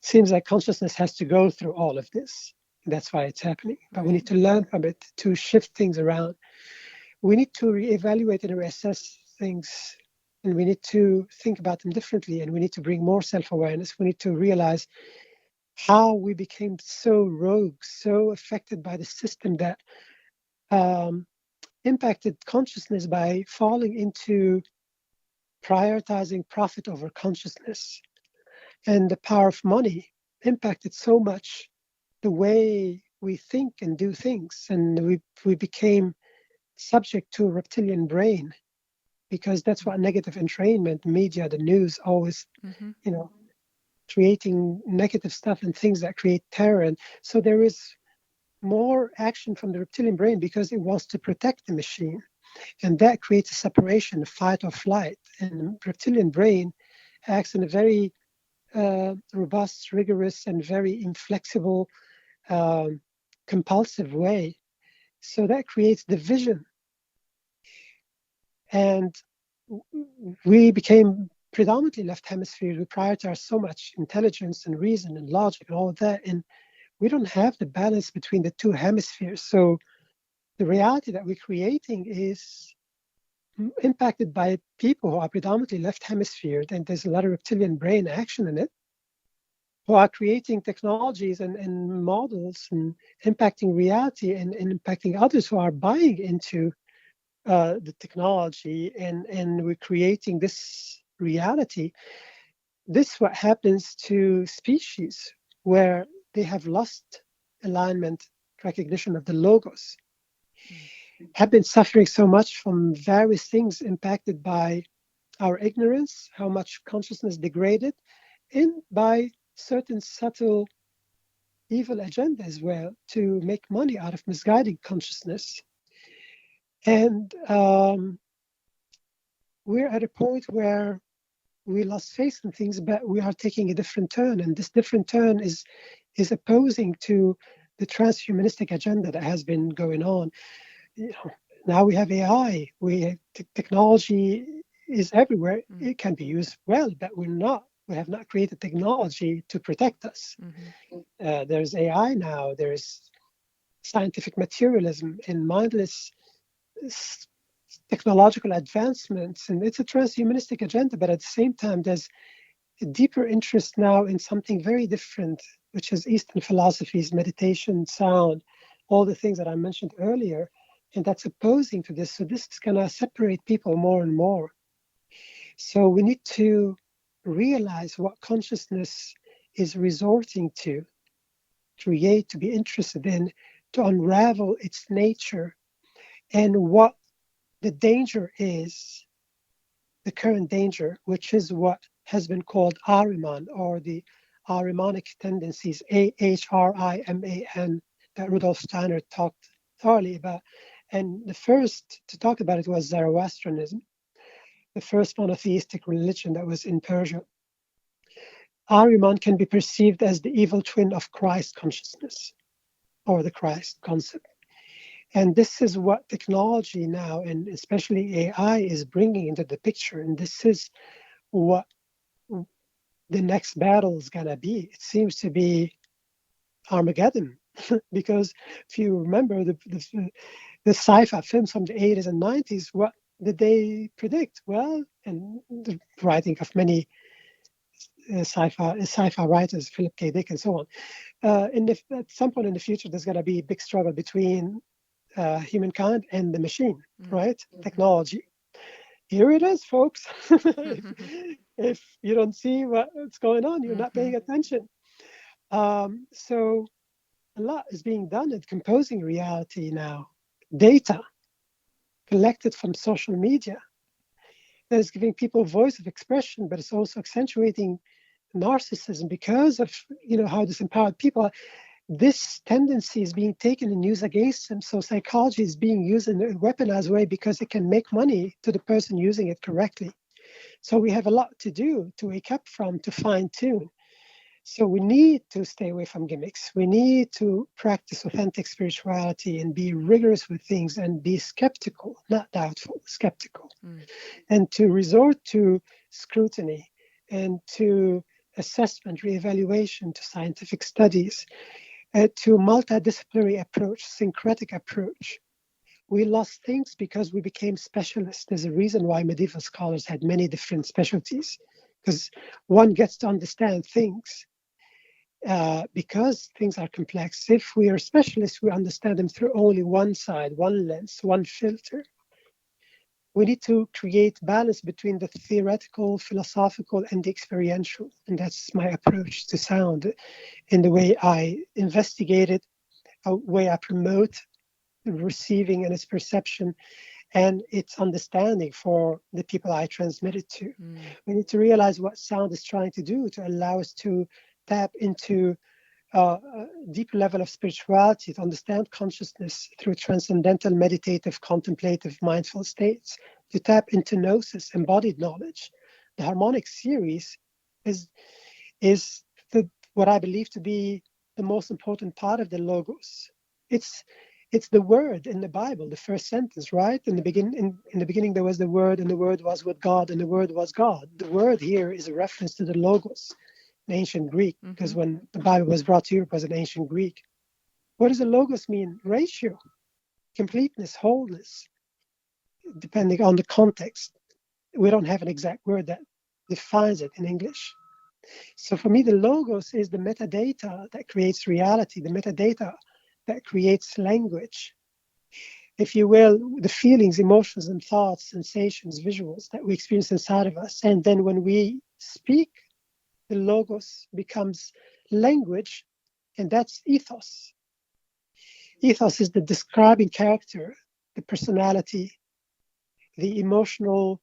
seems like consciousness has to go through all of this. That's why it's happening. But we need to learn from it to shift things around. We need to reevaluate and reassess things, and we need to think about them differently, and we need to bring more self-awareness. We need to realize how we became so rogue, so affected by the system that impacted consciousness by falling into prioritizing profit over consciousness. And the power of money impacted so much the way we think and do things. And we became subject to a reptilian brain, because that's what negative entrainment, media, the news, always, creating negative stuff and things that create terror. And so there is more action from the reptilian brain because it wants to protect the machine. And that creates a separation, a fight or flight. And the reptilian brain acts in a very robust, rigorous, and very inflexible, compulsive way. So that creates division. And we became predominantly left hemisphere. We prioritize so much intelligence and reason and logic and all of that. And we don't have the balance between the two hemispheres. So the reality that we're creating is impacted by people who are predominantly left hemisphere. And there's a lot of reptilian brain action in it, who are creating technologies and models and impacting reality and impacting others who are buying into the technology, and we're creating this reality. This is what happens to species where they have lost alignment, recognition of the logos, have been suffering so much from various things impacted by our ignorance, how much consciousness degraded, and by certain subtle evil agenda as well to make money out of misguiding consciousness. And we're at a point where we lost faith in things, but we are taking a different turn. And this different turn is opposing to the transhumanistic agenda that has been going on. Now we have AI, technology is everywhere. It can be used well, but we have not created technology to protect us. There's AI now, there's scientific materialism and mindless technological advancements, and it's a transhumanistic agenda, but at the same time there's a deeper interest now in something very different, which is Eastern philosophies, meditation, sound, all the things that I mentioned earlier, and that's opposing to this. So this is going to separate people more and more. So we need to realize what consciousness is resorting to create, to be interested in, to unravel its nature, and what the danger is, the current danger, which is what has been called Ahriman, or the Ahrimanic tendencies, Ahriman, that Rudolf Steiner talked thoroughly about. And the first to talk about it was Zoroastrianism, the first monotheistic religion that was in Persia. Ahriman can be perceived as the evil twin of Christ consciousness, or the Christ concept. And this is what technology now, and especially AI, is bringing into the picture. And this is what the next battle is going to be. It seems to be Armageddon, because if you remember the sci-fi films from the 80s and 90s, what did they predict? Well, and the writing of many sci-fi writers, Philip K. Dick and so on. At some point in the future, there's going to be a big struggle between humankind and the machine, right? Technology. Here it is, folks. if you don't see what's going on, you're not paying attention. So a lot is being done at composing reality now. Data collected from social media that is giving people a voice of expression, but it's also accentuating narcissism, because of how disempowered people, this tendency is being taken and used against them. So psychology is being used in a weaponized way because it can make money to the person using it correctly. So we have a lot to do to wake up from, to fine tune. So we need to stay away from gimmicks. We need to practice authentic spirituality and be rigorous with things and be skeptical, not doubtful, skeptical. And to resort to scrutiny and to assessment, reevaluation, to scientific studies, to multidisciplinary approach, syncretic approach. We lost things because we became specialists. There's a reason why medieval scholars had many different specialties, because one gets to understand things because things are complex. If we are specialists, we understand them through only one side, one lens, one filter. We need to create balance between the theoretical, philosophical, and the experiential. And that's my approach to sound in the way I investigate it, a way I promote receiving and its perception and its understanding for the people I transmit it to. We need to realize what sound is trying to do to allow us to tap into a deeper level of spirituality, to understand consciousness through transcendental, meditative, contemplative, mindful states, to tap into gnosis, embodied knowledge. The harmonic series is what I believe to be the most important part of the logos. It's the word in the Bible, the first sentence, right? In the beginning there was the word, and the word was with God, and the word was God. The word here is a reference to the logos in ancient Greek, because when the Bible was brought to Europe, it was in ancient Greek. What does the logos mean? Ratio, completeness, wholeness, depending on the context. We don't have an exact word that defines it in English. So for me, the logos is the metadata that creates reality, the metadata that creates language, if you will, the feelings, emotions, and thoughts, sensations, visuals that we experience inside of us. And then when we speak, the logos becomes language, and that's ethos. Ethos is the describing character, the personality, the emotional,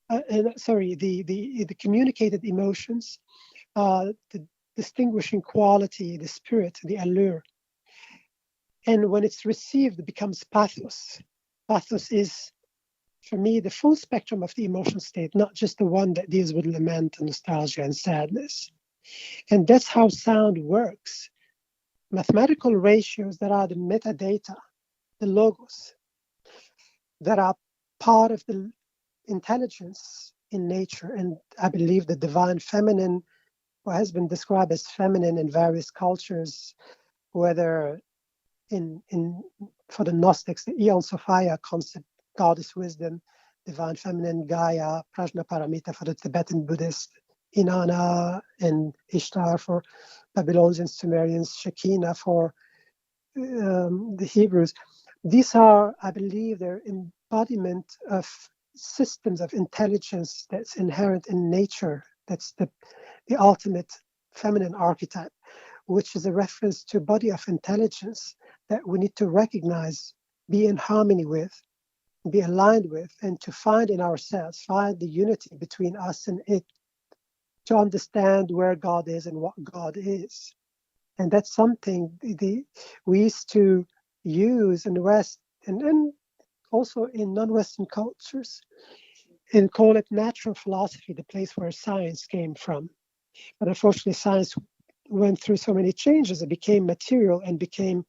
the communicated emotions, the distinguishing quality, the spirit, the allure. And when it's received, it becomes pathos. Pathos is, for me, the full spectrum of the emotional state, not just the one that deals with lament and nostalgia and sadness. And that's how sound works. Mathematical ratios that are the metadata, the logos, that are part of the intelligence in nature. And I believe the divine feminine, what has been described as feminine in various cultures, whether for the Gnostics, the Aeon Sophia concept, goddess wisdom, divine feminine, Gaia, Prajnaparamita for the Tibetan Buddhist, Inanna and Ishtar for Babylonians, Sumerians, Shekinah for the Hebrews. These are, I believe, they're embodiment of systems of intelligence that's inherent in nature. That's the ultimate feminine archetype, which is a reference to a body of intelligence that we need to recognize, be in harmony with, be aligned with, and to find in ourselves, find the unity between us and it, to understand where God is and what God is. And that's something we used to use in the West and also in non-Western cultures, and call it natural philosophy, the place where science came from. But unfortunately, science went through so many changes. It became material and became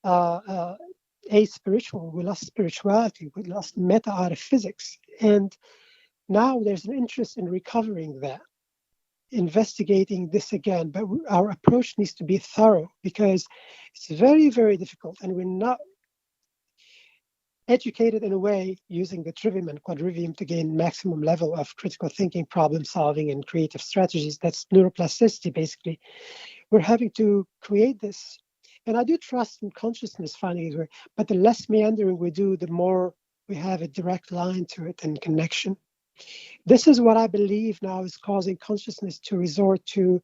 a-spiritual. We lost spirituality. We lost meta out of physics. And now there's an interest in recovering that, investigating this again. But our approach needs to be thorough, because it's very, very difficult. And we're not educated in a way using the trivium and quadrivium to gain maximum level of critical thinking, problem solving, and creative strategies. That's neuroplasticity, basically. We're having to create this. And I do trust in consciousness finding its way, but the less meandering we do, the more we have a direct line to it and connection. This is what I believe now is causing consciousness to resort to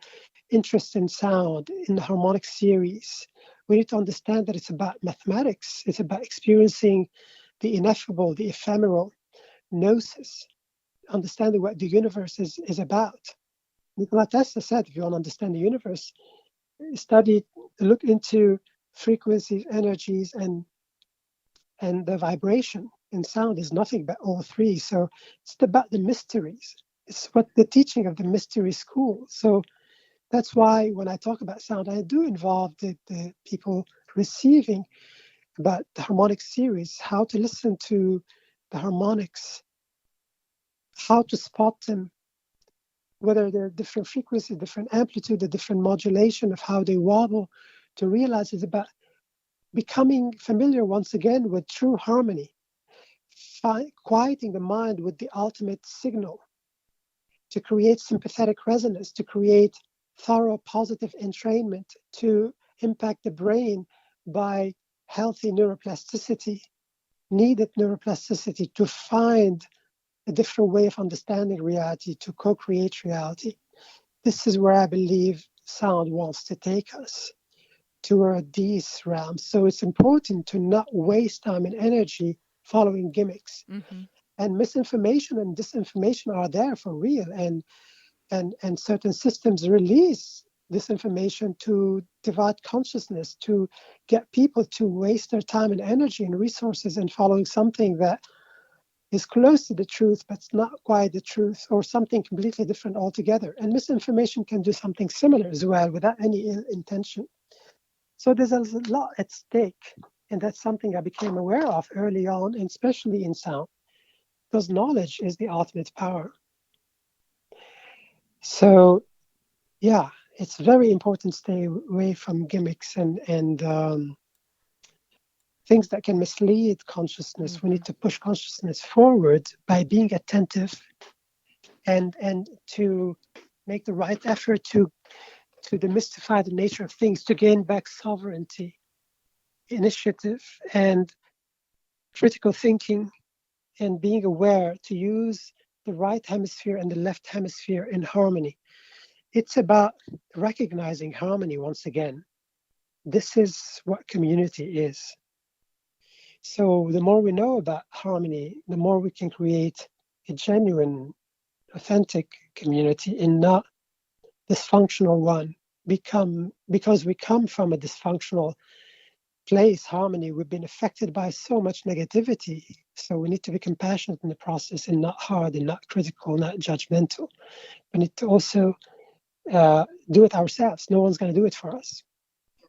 interest in sound, in the harmonic series. We need to understand that it's about mathematics. It's about experiencing the ineffable, the ephemeral, gnosis, understanding what the universe is about. Nikola Tesla said, if you want to understand the universe, look into frequencies, energies, and the vibration. And sound is nothing but all three. So it's about the mysteries. It's what the teaching of the mystery school. So that's why when I talk about sound, I do involve the people receiving about the harmonic series, how to listen to the harmonics, how to spot them, whether they're different frequencies, different amplitude, the different modulation of how they wobble, to realize it's about becoming familiar once again with true harmony, quieting the mind with the ultimate signal, to create sympathetic resonance, to create thorough positive entrainment, to impact the brain by healthy neuroplasticity, needed neuroplasticity to find a different way of understanding reality, to co-create reality. This is where I believe sound wants to take us, toward these realms. So it's important to not waste time and energy following gimmicks. Mm-hmm. And misinformation and disinformation are there for real. And certain systems release this information to divide consciousness, to get people to waste their time and energy and resources in following something that is close to the truth, but it's not quite the truth, or something completely different altogether. And misinformation can do something similar as well without any ill intention. So there's a lot at stake. And that's something I became aware of early on, and especially in sound, because knowledge is the ultimate power. So, yeah, it's very important to stay away from gimmicks and things that can mislead consciousness. Mm-hmm. We need to push consciousness forward by being attentive and to make the right effort to demystify the nature of things, to gain back sovereignty, initiative, and critical thinking, and being aware to use the right hemisphere and the left hemisphere in harmony. It's about recognizing harmony once again. This is what community is. So the more we know about harmony, the more we can create a genuine, authentic community and not dysfunctional one. Because we come from a dysfunctional place, harmony, we've been affected by so much negativity. So we need to be compassionate in the process and not hard and not critical, not judgmental. We need to also do it ourselves. No one's going to do it for us.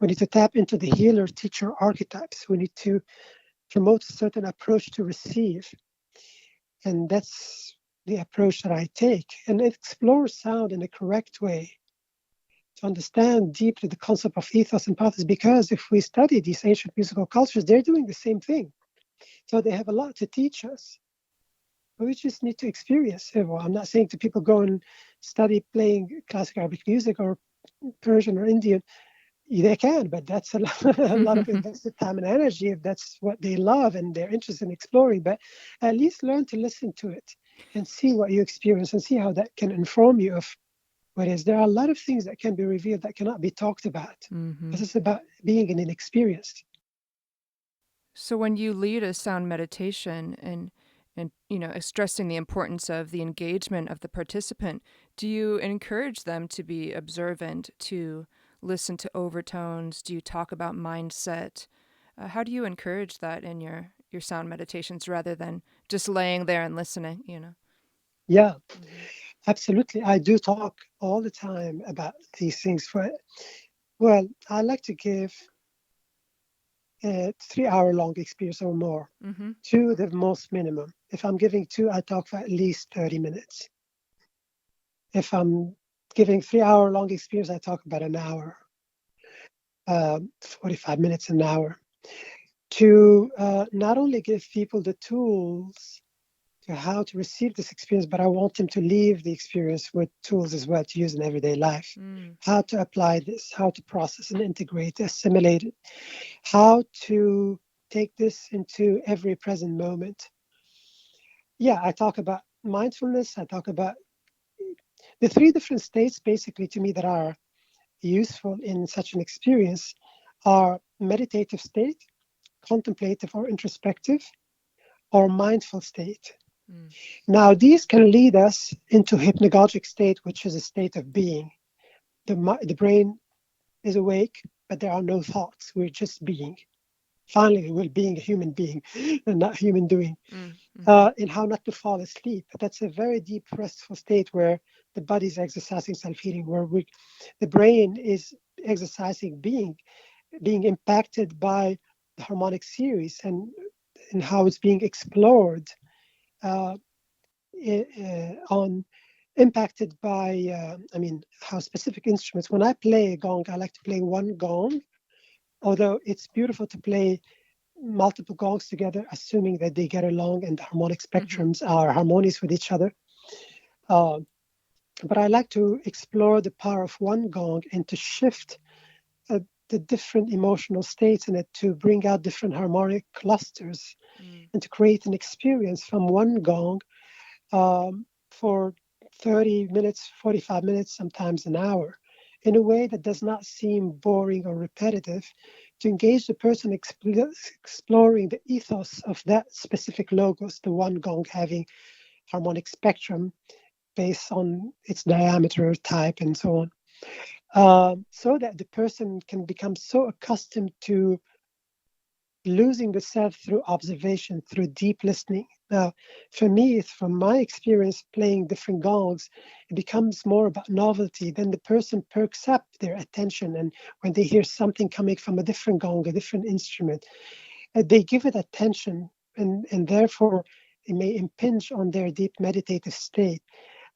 We need to tap into the healer teacher archetypes. We need to promote a certain approach to receive. And that's the approach that I take. And explore sound in a correct way to understand deeply the concept of ethos and pathos, because if we study these ancient musical cultures, they're doing the same thing. So they have a lot to teach us. We just need to experience it. Well, I'm not saying to people go and study playing classic Arabic music or Persian or Indian. They can, but that's a lot of invested time and energy if that's what they love and they're interested in exploring. But at least learn to listen to it and see what you experience and see how that can inform you of what is. There are a lot of things that can be revealed that cannot be talked about. Mm-hmm. Because it's about being an inexperienced. So when you lead a sound meditation and stressing the importance of the engagement of the participant, do you encourage them to be observant, to listen to overtones? Do you talk about mindset? How do you encourage that in your sound meditations rather than just laying there and listening, Yeah, absolutely. I do talk all the time about these things. Well, I like to give a 3 hour long experience or more, Mm-hmm. to the most minimum. If I'm giving two, I talk for at least 30 minutes. If I'm giving 3 hour long experience, I talk about an hour, 45 minutes, an hour, to not only give people the tools to how to receive this experience, but I want them to leave the experience with tools as well to use in everyday life. How to apply this, how to process and integrate, assimilate it, how to take this into every present moment. Yeah, I talk about mindfulness. I talk about the three different states, basically, to me, that are useful in such an experience are meditative state, contemplative or introspective, or mindful state. Mm. Now, these can lead us into hypnagogic state, which is a state of being. The brain is awake, but there are no thoughts. We're just being. Finally, we're being a human being and not human doing. Mm. Mm-hmm. And how not to fall asleep. That's a very deep, restful state where the body is exercising self-healing, where the brain is exercising being impacted by the harmonic series and how it's being explored uh, on impacted by how specific instruments. When I play a gong, I like to play one gong, although it's beautiful to play multiple gongs together, assuming that they get along and the harmonic Mm-hmm. spectrums are harmonious with each other. uh, but I like to explore the power of one gong and to shift uh, the different emotional states in it, to bring out different harmonic clusters Mm. and to create an experience from one gong for 30 minutes, 45 minutes, sometimes an hour, in a way that does not seem boring or repetitive, to engage the person exploring the ethos of that specific logos, the one gong having harmonic spectrum based on its diameter, type, and so on, so that the person can become so accustomed to losing the self through observation, through deep listening. Now, for me, from my experience playing different gongs, it becomes more about novelty. Then the person perks up their attention, and when they hear something coming from a different gong, a different instrument, they give it attention, and therefore it may impinge on their deep meditative state.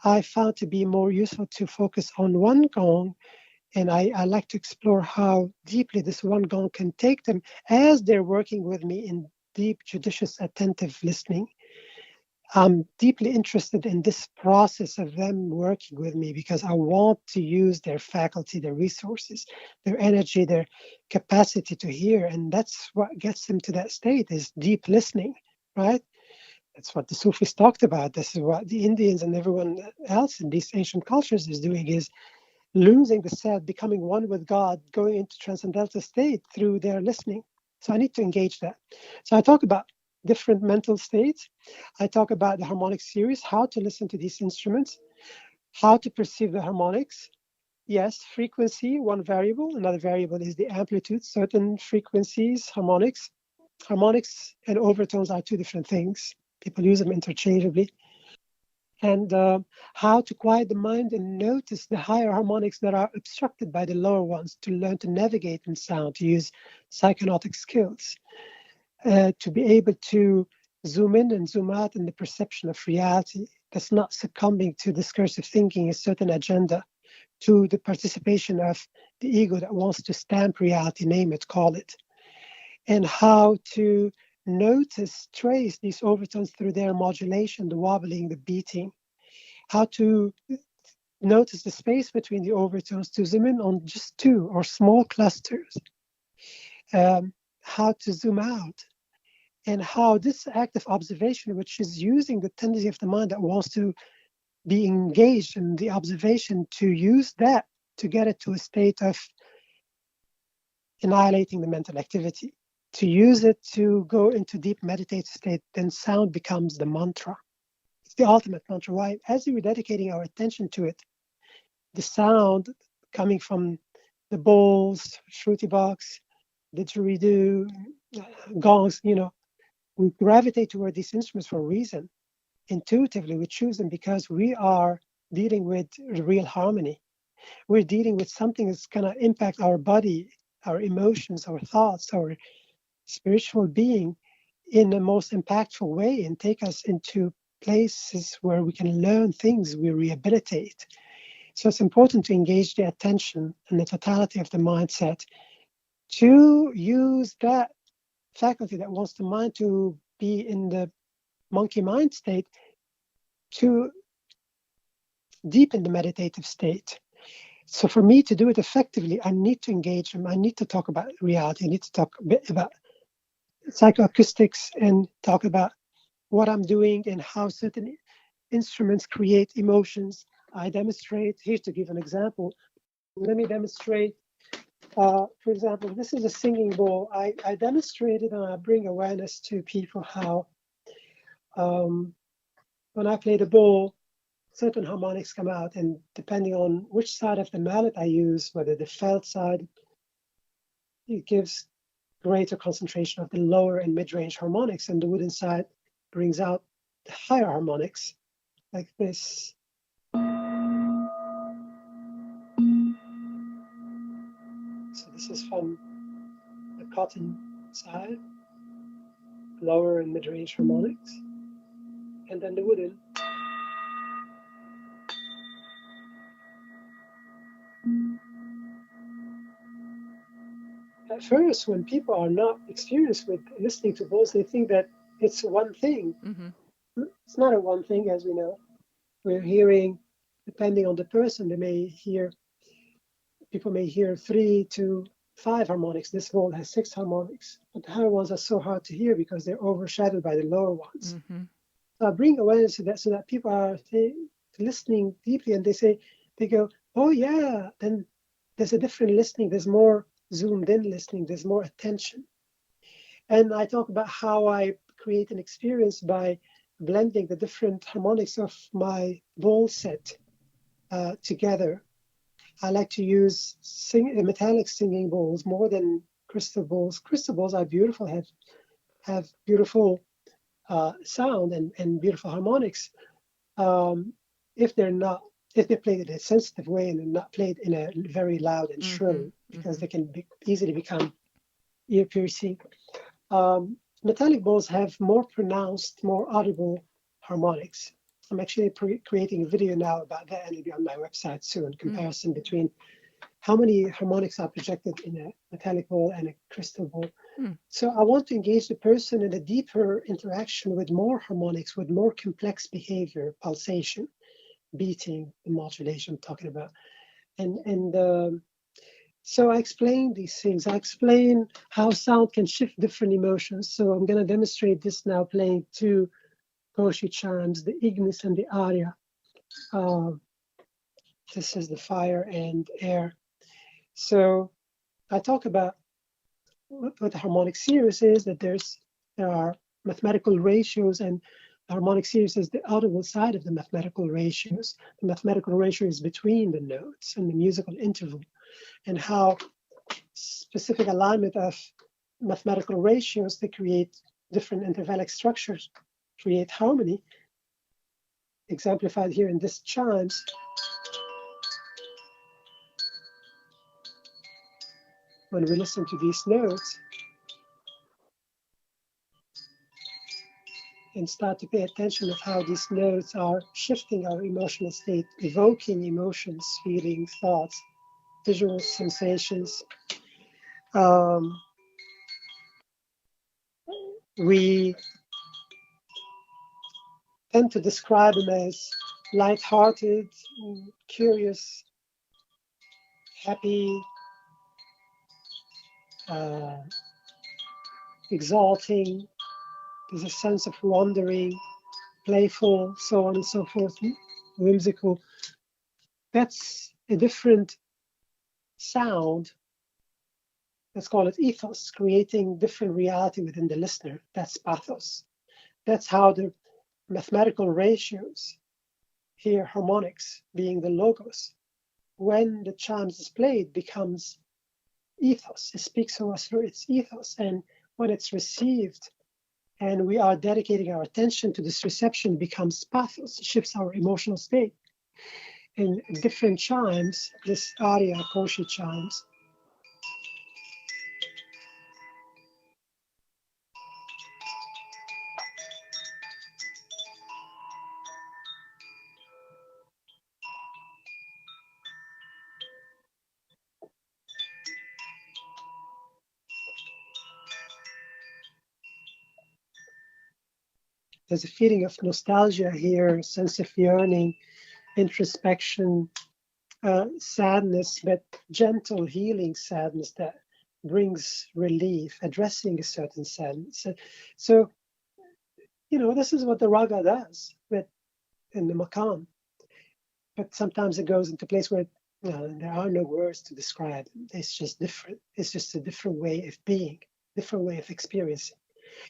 I found to be more useful to focus on one gong, and I like to explore how deeply this one gong can take them as they're working with me in deep, judicious, attentive listening. I'm deeply interested in this process of them working with me because I want to use their faculty, their resources, their energy, their capacity to hear. And that's what gets them to that state, is deep listening, right? That's what the Sufis talked about. This is what the Indians and everyone else in these ancient cultures is doing, is losing the self, becoming one with God, going into transcendental state through their listening. So I need to engage that. So I talk about different mental states. I talk about the harmonic series, how to listen to these instruments, how to perceive the harmonics. Yes, frequency, one variable. Another variable is the amplitude. Certain frequencies, harmonics and overtones are two different things. People use them interchangeably. And how to quiet the mind and notice the higher harmonics that are obstructed by the lower ones, to learn to navigate in sound, to use psychonautic skills, to be able to zoom in and zoom out in the perception of reality. That's not succumbing to discursive thinking, a certain agenda, to the participation of the ego that wants to stamp reality, name it, call it, and how to notice, trace these overtones through their modulation, the wobbling, the beating, how to notice the space between the overtones, to zoom in on just two or small clusters, how to zoom out, and how this active observation, which is using the tendency of the mind that wants to be engaged in the observation, to use that to get it to a state of annihilating the mental activity, to use it to go into deep meditative state, then sound becomes the mantra. It's the ultimate mantra. Why? As we were dedicating our attention to it, the sound coming from the bowls, shruti box, didgeridoo, gongs, we gravitate toward these instruments for a reason. Intuitively, we choose them because we are dealing with real harmony. We're dealing with something that's going to impact our body, our emotions, our thoughts, our spiritual being in the most impactful way, and take us into places where we can learn things, we rehabilitate. So it's important to engage the attention and the totality of the mindset, to use that faculty that wants the mind to be in the monkey mind state, to deepen the meditative state. So for me to do it effectively, I need to engage them. I need to talk about reality. I need to talk a bit about psychoacoustics and talk about what I'm doing and how certain instruments create emotions. I demonstrate, here to give an example, let me demonstrate. For example, this is a singing bowl. I demonstrated and I bring awareness to people how when I play the bowl, certain harmonics come out, and depending on which side of the mallet I use, whether the felt side, it gives greater concentration of the lower and mid-range harmonics, and the wooden side brings out the higher harmonics, like this. So this is from the cotton side, lower and mid-range harmonics, and then the wooden. At first, when people are not experienced with listening to bowls, they think that it's one thing. Mm-hmm. It's not a one thing, as we know. We're hearing, depending on the person, people may hear 3 to 5 harmonics. This bowl has 6 harmonics, but the higher ones are so hard to hear because they're overshadowed by the lower ones. Mm-hmm. So I bring awareness to that so that people are listening deeply, and they go, oh yeah, then there's a different listening. There's more zoomed in listening. There's more attention. And I talk about how I create an experience by blending the different harmonics of my bowl set together. I like to use metallic singing bowls more than crystal bowls. Crystal bowls are beautiful, have beautiful sound and beautiful harmonics. If they're played in a sensitive way and they're not played in a very loud and shrill, because they can easily become ear piercing. Metallic bowls have more pronounced, more audible harmonics. I'm actually creating a video now about that, and it'll be on my website soon, comparison between how many harmonics are projected in a metallic bowl and a crystal bowl. So I want to engage the person in a deeper interaction with more harmonics, with more complex behavior, pulsation, beating, the modulation I'm talking about. So I explain these things. I explain how sound can shift different emotions. So I'm going to demonstrate this now, playing 2 Koshi chimes, the Ignis and the Aria. This is the fire and air. So I talk about what the harmonic series is, that there are mathematical ratios, and the harmonic series is the audible side of the mathematical ratios. The mathematical ratio is between the notes and the musical interval, and how specific alignment of mathematical ratios that create different intervallic structures create harmony, exemplified here in this chimes. When we listen to these notes and start to pay attention of how these notes are shifting our emotional state, evoking emotions, feelings, thoughts, visual sensations. We tend to describe them as light-hearted, curious, happy, exalting. There's a sense of wandering, playful, so on and so forth, whimsical. That's a different sound. Let's call it ethos, creating different reality within the listener. That's pathos. That's how the mathematical ratios, here harmonics being the logos, when the chimes is played, becomes ethos. It speaks to us through its ethos. And when it's received and we are dedicating our attention to this reception, it becomes pathos. It shifts our emotional state. In different chimes, this aria, Koshi chimes, there's a feeling of nostalgia here, a sense of yearning, introspection, sadness, but gentle, healing sadness that brings relief, addressing a certain sadness. So, this is what the raga does in the makam. But sometimes it goes into a place where there are no words to describe. It's just different. It's just a different way of being, different way of experiencing.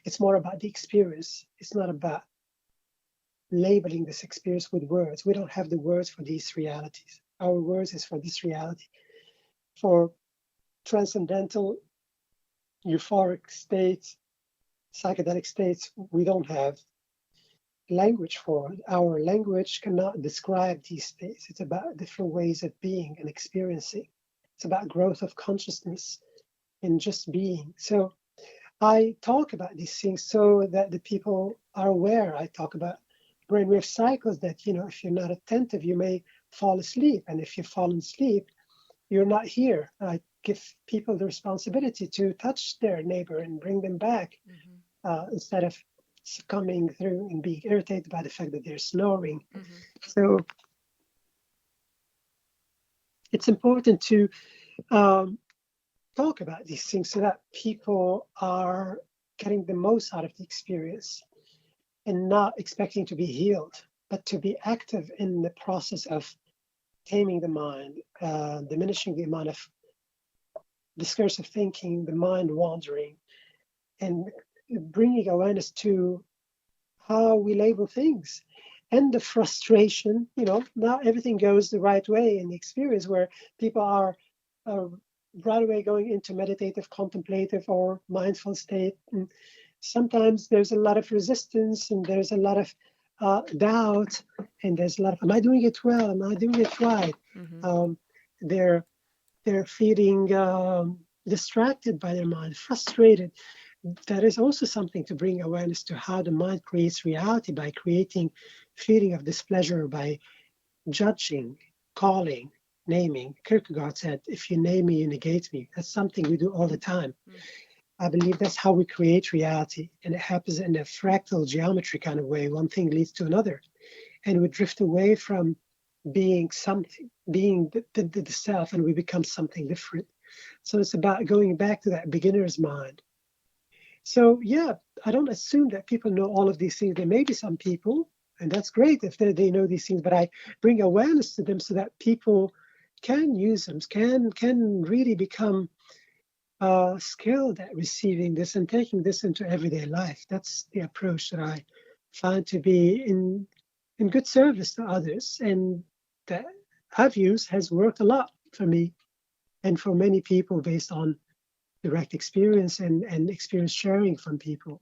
It's more about the experience. It's not about labeling this experience with words. We don't have the words for these realities. Our words is for this reality. For transcendental, euphoric states, psychedelic states, we don't have language for. Our language cannot describe these states. It's about different ways of being and experiencing. It's about growth of consciousness and just being. So I talk about these things so that the people are aware. I talk about brainwave cycles that, if you're not attentive, you may fall asleep. And if you've fallen asleep, you're not here. I give people the responsibility to touch their neighbor and bring them back, instead of succumbing through and being irritated by the fact that they're snoring. So it's important to talk about these things so that people are getting the most out of the experience and not expecting to be healed, but to be active in the process of taming the mind, diminishing the amount of discursive thinking, the mind wandering, and bringing awareness to how we label things and the frustration. Not everything goes the right way in the experience, where people are right away going into meditative, contemplative, or mindful state. And sometimes there's a lot of resistance, and there's a lot of doubt, and there's a lot of, am I doing it well? Am I doing it right? They're feeling distracted by their mind, frustrated. That is also something to bring awareness to how the mind creates reality, by creating feeling of displeasure, by judging, calling, naming. Kierkegaard said, if you name me, you negate me. That's something we do all the time. I believe that's how we create reality. And it happens in a fractal geometry kind of way. One thing leads to another. And we drift away from being something, being the self, and we become something different. So it's about going back to that beginner's mind. So yeah, I don't assume that people know all of these things. There may be some people, and that's great if they know these things, but I bring awareness to them so that people can use them, can really become skilled at receiving this and taking this into everyday life. That's the approach that I find to be in good service to others, and that I've used has worked a lot for me and for many people based on direct experience and experience sharing from people.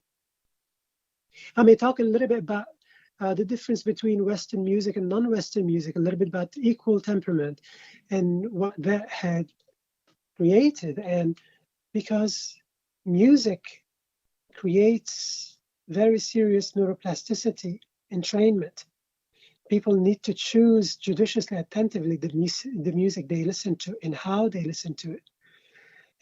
I may talk a little bit about the difference between Western music and non-Western music, a little bit about equal temperament and what that had created. And because music creates very serious neuroplasticity entrainment, people need to choose judiciously, attentively the music they listen to and how they listen to it.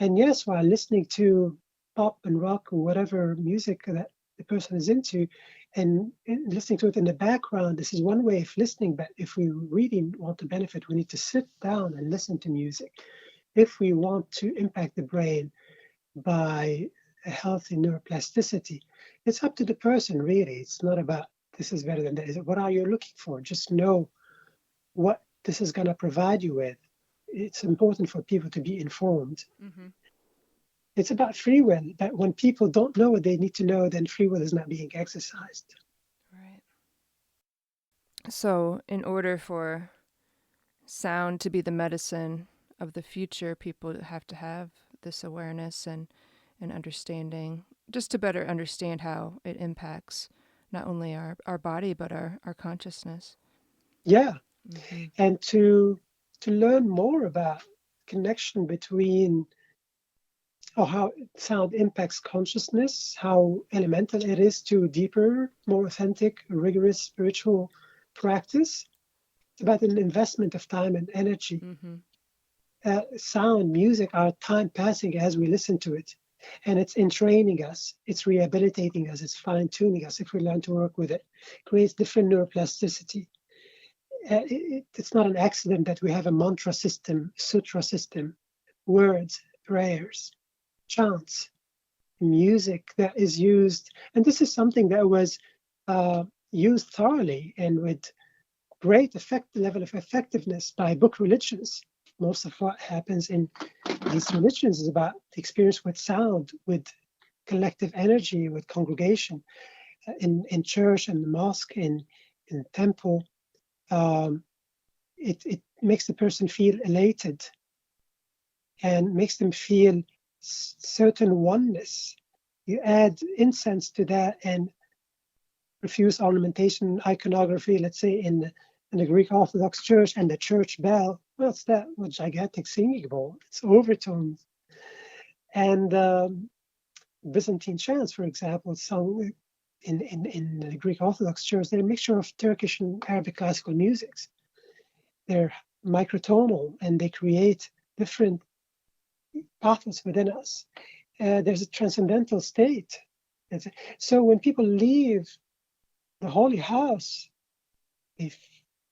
And yes, while listening to pop and rock or whatever music that the person is into, and listening to it in the background, this is one way of listening. But if we really want to benefit, we need to sit down and listen to music. If we want to impact the brain by a healthy neuroplasticity, it's up to the person, really. It's not about this is better than that. What are you looking for? Just know what this is going to provide you with. It's important for people to be informed. It's about free will, but when people don't know what they need to know, then free will is not being exercised. Right. So in order for sound to be the medicine of the future, people have to have this awareness and understanding, just to better understand how it impacts not only our body, but our consciousness. Yeah. And to learn more about connection between how sound impacts consciousness, how elemental it is to deeper, more authentic, rigorous spiritual practice. It's about an investment of time and energy. Sound, music are time passing as we listen to it. And it's entraining us, it's rehabilitating us, it's fine-tuning us if we learn to work with it. It creates different neuroplasticity. It's not an accident that we have a mantra system, sutra system, words, prayers, chants, music that is used. And this is something that was used thoroughly and with great level of effectiveness by book religions. Most of what happens in these religions is about the experience with sound, with collective energy, with congregation, in church and mosque, in in temple, it makes the person feel elated and makes them feel certain oneness. You add incense to that and profuse ornamentation, iconography, let's say in the Greek Orthodox Church, and the church bell. What's that? What gigantic singing bowl? It's overtones. And Byzantine chants, for example, sung in the Greek Orthodox Church, they're a mixture of Turkish and Arabic classical musics. They're microtonal and they create different pathos within us. There's a transcendental state. So when people leave the holy house, they're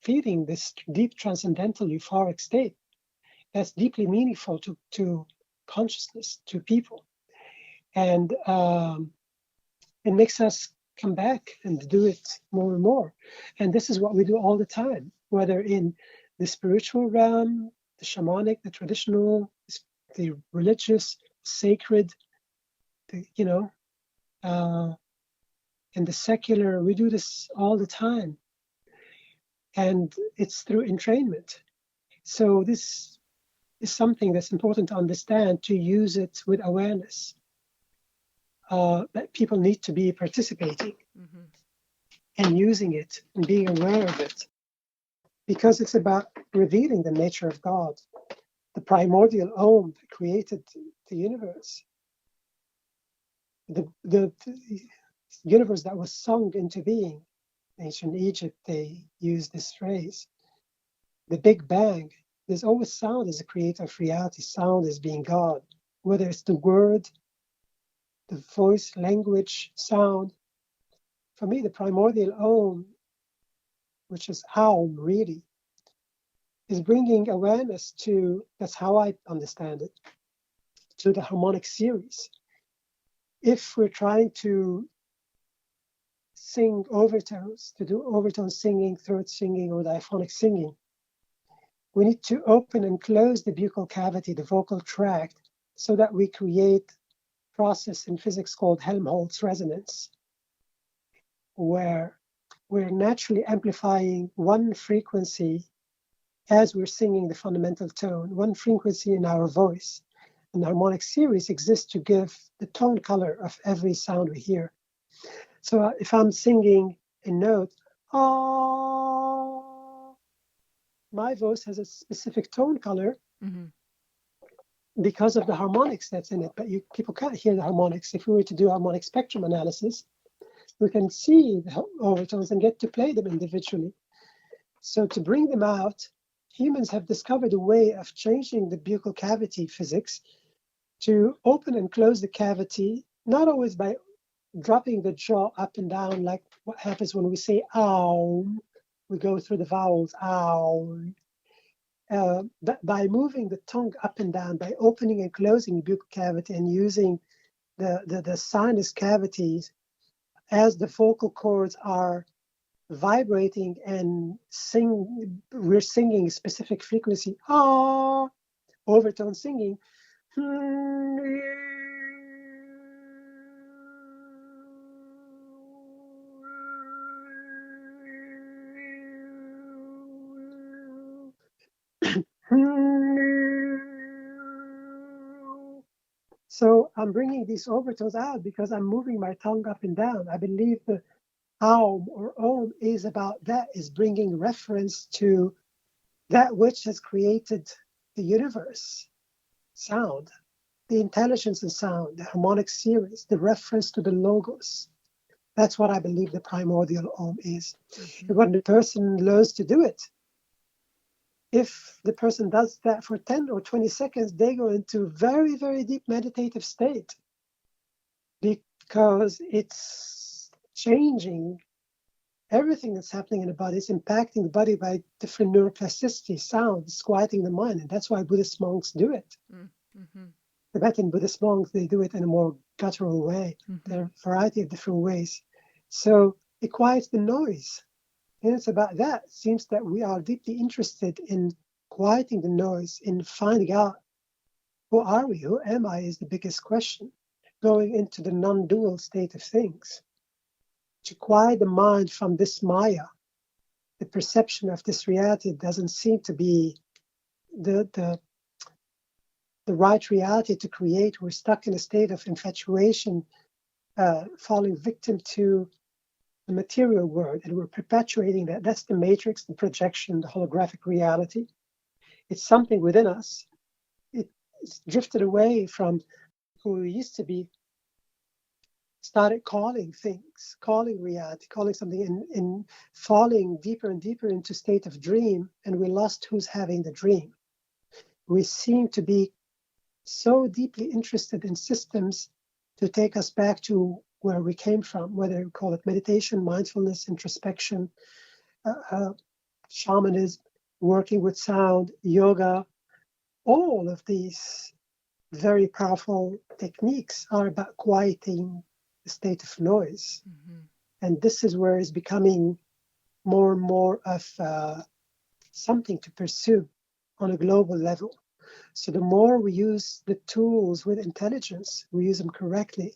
feeling this deep transcendental euphoric state that's deeply meaningful to consciousness, to people. And it makes us come back and do it more and more. And this is what we do all the time, whether in the spiritual realm, the shamanic, the traditional, the religious, sacred, and the secular. We do this all the time. And it's through entrainment. So this is something that's important to understand, to use it with awareness. That people need to be participating and using it and being aware of it, because it's about revealing the nature of God, the primordial Om that created the universe, the universe that was sung into being. In ancient Egypt, they used this phrase, the Big Bang. There's always sound as a creator of reality, sound as being God, whether it's the word, the voice, language, sound. For me, the primordial Om, which is Aum really, is bringing awareness to, that's how I understand it, to the harmonic series. If we're trying to sing overtones, to do overtone singing, throat singing, or diaphonic singing, we need to open and close the buccal cavity, the vocal tract, so that we create a process in physics called Helmholtz resonance, where we're naturally amplifying one frequency as we're singing the fundamental tone, one frequency in our voice. And the harmonic series exists to give the tone color of every sound we hear. So if I'm singing a note, ah, my voice has a specific tone color because of the harmonics that's in it. But people can't hear the harmonics. If we were to do harmonic spectrum analysis, we can see the overtones and get to play them individually. So to bring them out, humans have discovered a way of changing the buccal cavity physics to open and close the cavity, not always by dropping the jaw up and down like what happens when we say ow, we go through the vowels, ow. But by moving the tongue up and down, by opening and closing the buccal cavity and using the sinus cavities as the vocal cords are vibrating and we're singing a specific frequency, ah, overtone singing. So I'm bringing these overtones out because I'm moving my tongue up and down. I believe the Aum or Om is about that, is bringing reference to that which has created the universe, sound, the intelligence in sound, the harmonic series, the reference to the logos. That's what I believe the primordial Om is. And when the person learns to do it, if the person does that for 10 or 20 seconds, they go into a very, very deep meditative state, because it's changing everything that's happening in the body. It's impacting the body by different neuroplasticity, sounds, quieting the mind. And that's why Buddhist monks do it. Tibetan Buddhist monks, they do it in a more guttural way. There are a variety of different ways. So it quiets the noise. And it's about that. It seems that we are deeply interested in quieting the noise, in finding out who are we, who am I is the biggest question. Going into the non-dual state of things. To quiet the mind from this Maya, the perception of this reality doesn't seem to be the right reality to create. We're stuck in a state of infatuation, falling victim to the material world, and we're perpetuating that. That's the matrix, the projection, the holographic reality. It's something within us. It's drifted away from who we used to be, started calling things, calling reality, calling something, and falling deeper and deeper into state of dream, and we lost who's having the dream. We seem to be so deeply interested in systems to take us back to where we came from, whether you call it meditation, mindfulness, introspection, shamanism, working with sound, yoga. All of these very powerful techniques are about quieting the state of noise. Mm-hmm. And this is where it's becoming more and more of something to pursue on a global level. So the more we use the tools with intelligence, we use them correctly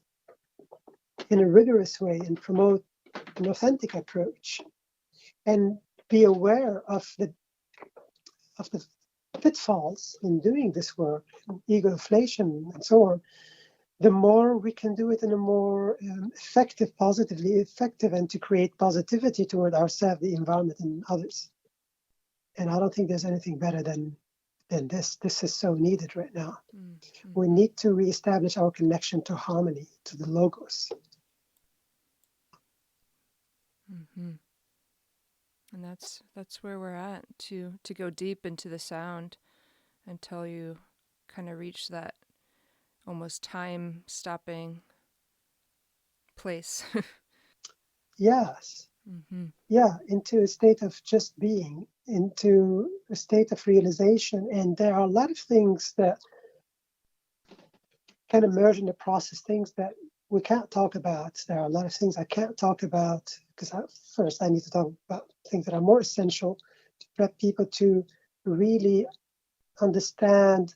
in a rigorous way and promote an authentic approach, and be aware of the pitfalls in doing this work, ego inflation and so on, the more we can do it in a more positively effective, and to create positivity toward ourselves, the environment, and others. And I don't think there's anything better than this. This is so needed right now. Mm-hmm. We need to reestablish our connection to harmony, to the logos. Mm-hmm. And that's where we're at, to go deep into the sound until you kind of reach that almost time-stopping place. Yes. Mm-hmm. Yeah, into a state of just being, into a state of realization. And there are a lot of things that can emerge in the process, things that we can't talk about. There are a lot of things I can't talk about because first I need to talk about things that are more essential to prep people to really understand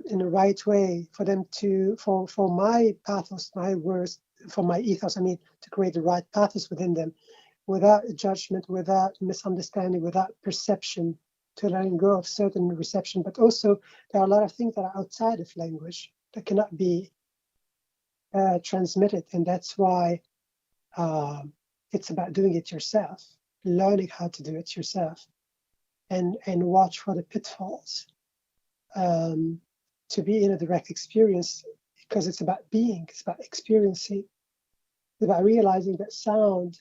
in the right way, for them to, for my pathos, my words, for my ethos, to create the right pathos within them, without judgment, without misunderstanding, without perception, to letting go of certain reception. But also, there are a lot of things that are outside of language that cannot be transmitted. And that's why it's about doing it yourself, learning how to do it yourself, and watch for the pitfalls. To be in a direct experience, because it's about being, it's about experiencing, it's about realizing that sound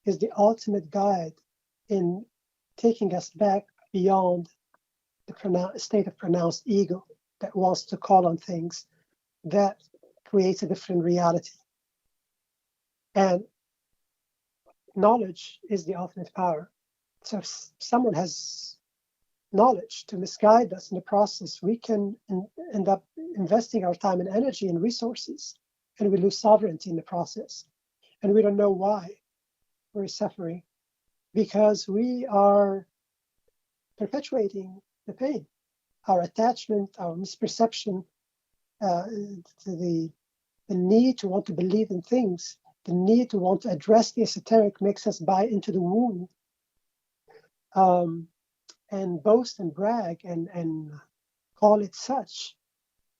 is the ultimate guide in taking us back beyond the state of pronounced ego that wants to call on things that creates a different reality. And knowledge is the ultimate power. So if someone has knowledge to misguide us in the process, we can end up investing our time and energy and resources, and we lose sovereignty in the process. And we don't know why we're suffering, because we are perpetuating the pain, our attachment, our misperception, the need to want to believe in things, the need to want to address the esoteric makes us buy into the womb. And boast and brag and call it such.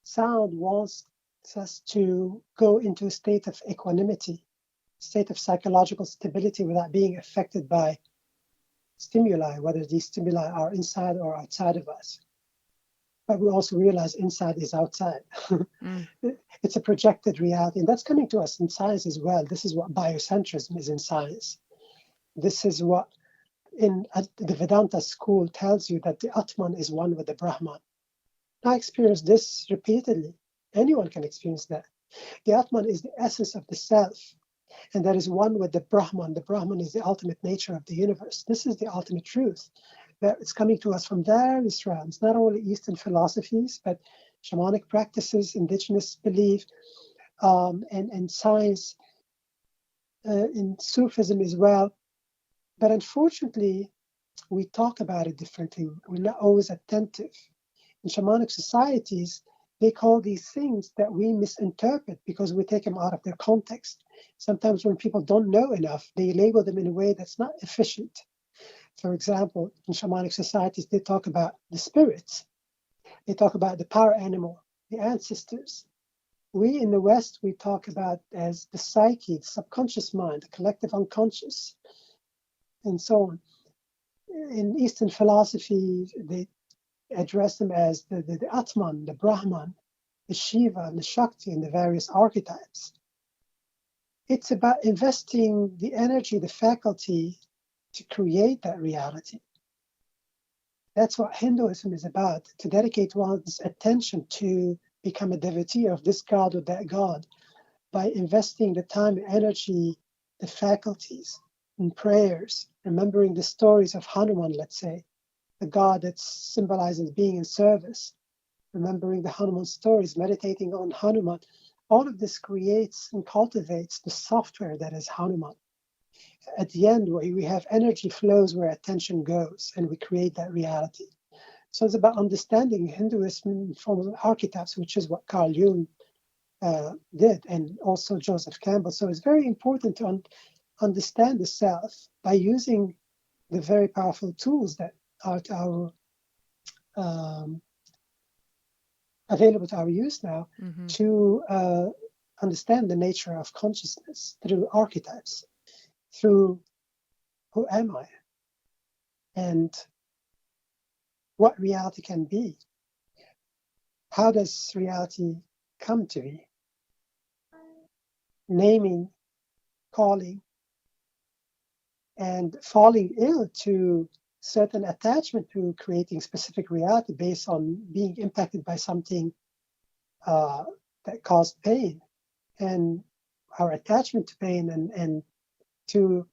Sound wants us to go into a state of equanimity, state of psychological stability without being affected by stimuli, whether these stimuli are inside or outside of us. But we also realize inside is outside. It's a projected reality, and that's coming to us in science as well. This is what biocentrism is in science. This is what the Vedanta school tells you, that the Atman is one with the Brahman. I experienced this repeatedly. Anyone can experience that. The Atman is the essence of the self, and that is one with the Brahman. The Brahman is the ultimate nature of the universe. This is the ultimate truth. That it's coming to us from various realms, not only Eastern philosophies, but shamanic practices, indigenous belief, and science, in Sufism as well. But unfortunately, we talk about it differently. We're not always attentive. In shamanic societies, they call these things that we misinterpret because we take them out of their context. Sometimes when people don't know enough, they label them in a way that's not efficient. For example, in shamanic societies, they talk about the spirits. They talk about the power animal, the ancestors. We in the West, we talk about as the psyche, the subconscious mind, the collective unconscious, and so on. In Eastern philosophy, they address them as the Atman, the Brahman, the Shiva, and the Shakti, and the various archetypes. It's about investing the energy, the faculty to create that reality. That's what Hinduism is about, to dedicate one's attention to become a devotee of this god or that god by investing the time and energy, the faculties, in prayers, remembering the stories of Hanuman, let's say, the god that symbolizes being in service, remembering the Hanuman stories, meditating on Hanuman. All of this creates and cultivates the software that is Hanuman. At the end, we have energy flows where attention goes, and we create that reality. So it's about understanding Hinduism in forms of archetypes, which is what Carl Jung did, and also Joseph Campbell. So it's very important to understand the self by using the very powerful tools that are available to our use now, to understand the nature of consciousness through archetypes, through who am I, and what reality can be. How does reality come to be? Naming, calling, and falling ill to certain attachment to creating specific reality based on being impacted by something that caused pain, and our attachment to pain and to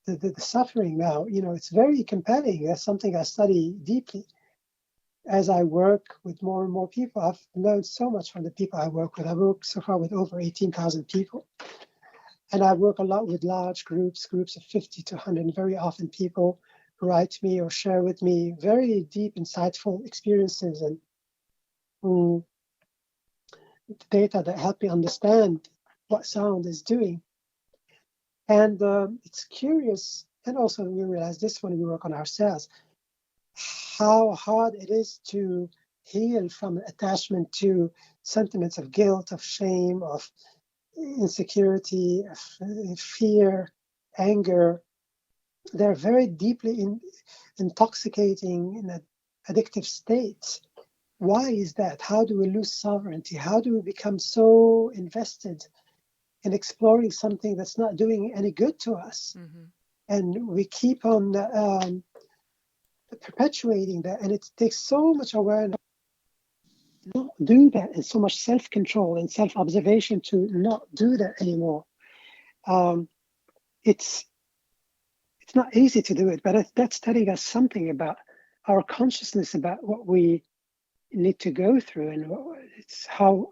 the suffering now. It's very compelling. That's something I study deeply. As I work with more and more people, I've learned so much from the people I work with. I work so far with over 18,000 people. And I work a lot with large groups of 50 to 100. Very often people write to me or share with me very deep, insightful experiences and data that help me understand what sound is doing. And it's curious, and also we realize this when we work on ourselves, how hard it is to heal from attachment to sentiments of guilt, of shame, of insecurity, of fear, anger. They're very deeply intoxicating in addictive states. Why is that? How do we lose sovereignty? How do we become so invested in exploring something that's not doing any good to us? And we keep on perpetuating that, and it takes so much awareness to not do that, and so much self-control and self-observation to not do that anymore. It's not easy to do it, but that's telling us something about our consciousness, about what we need to go through, and it's how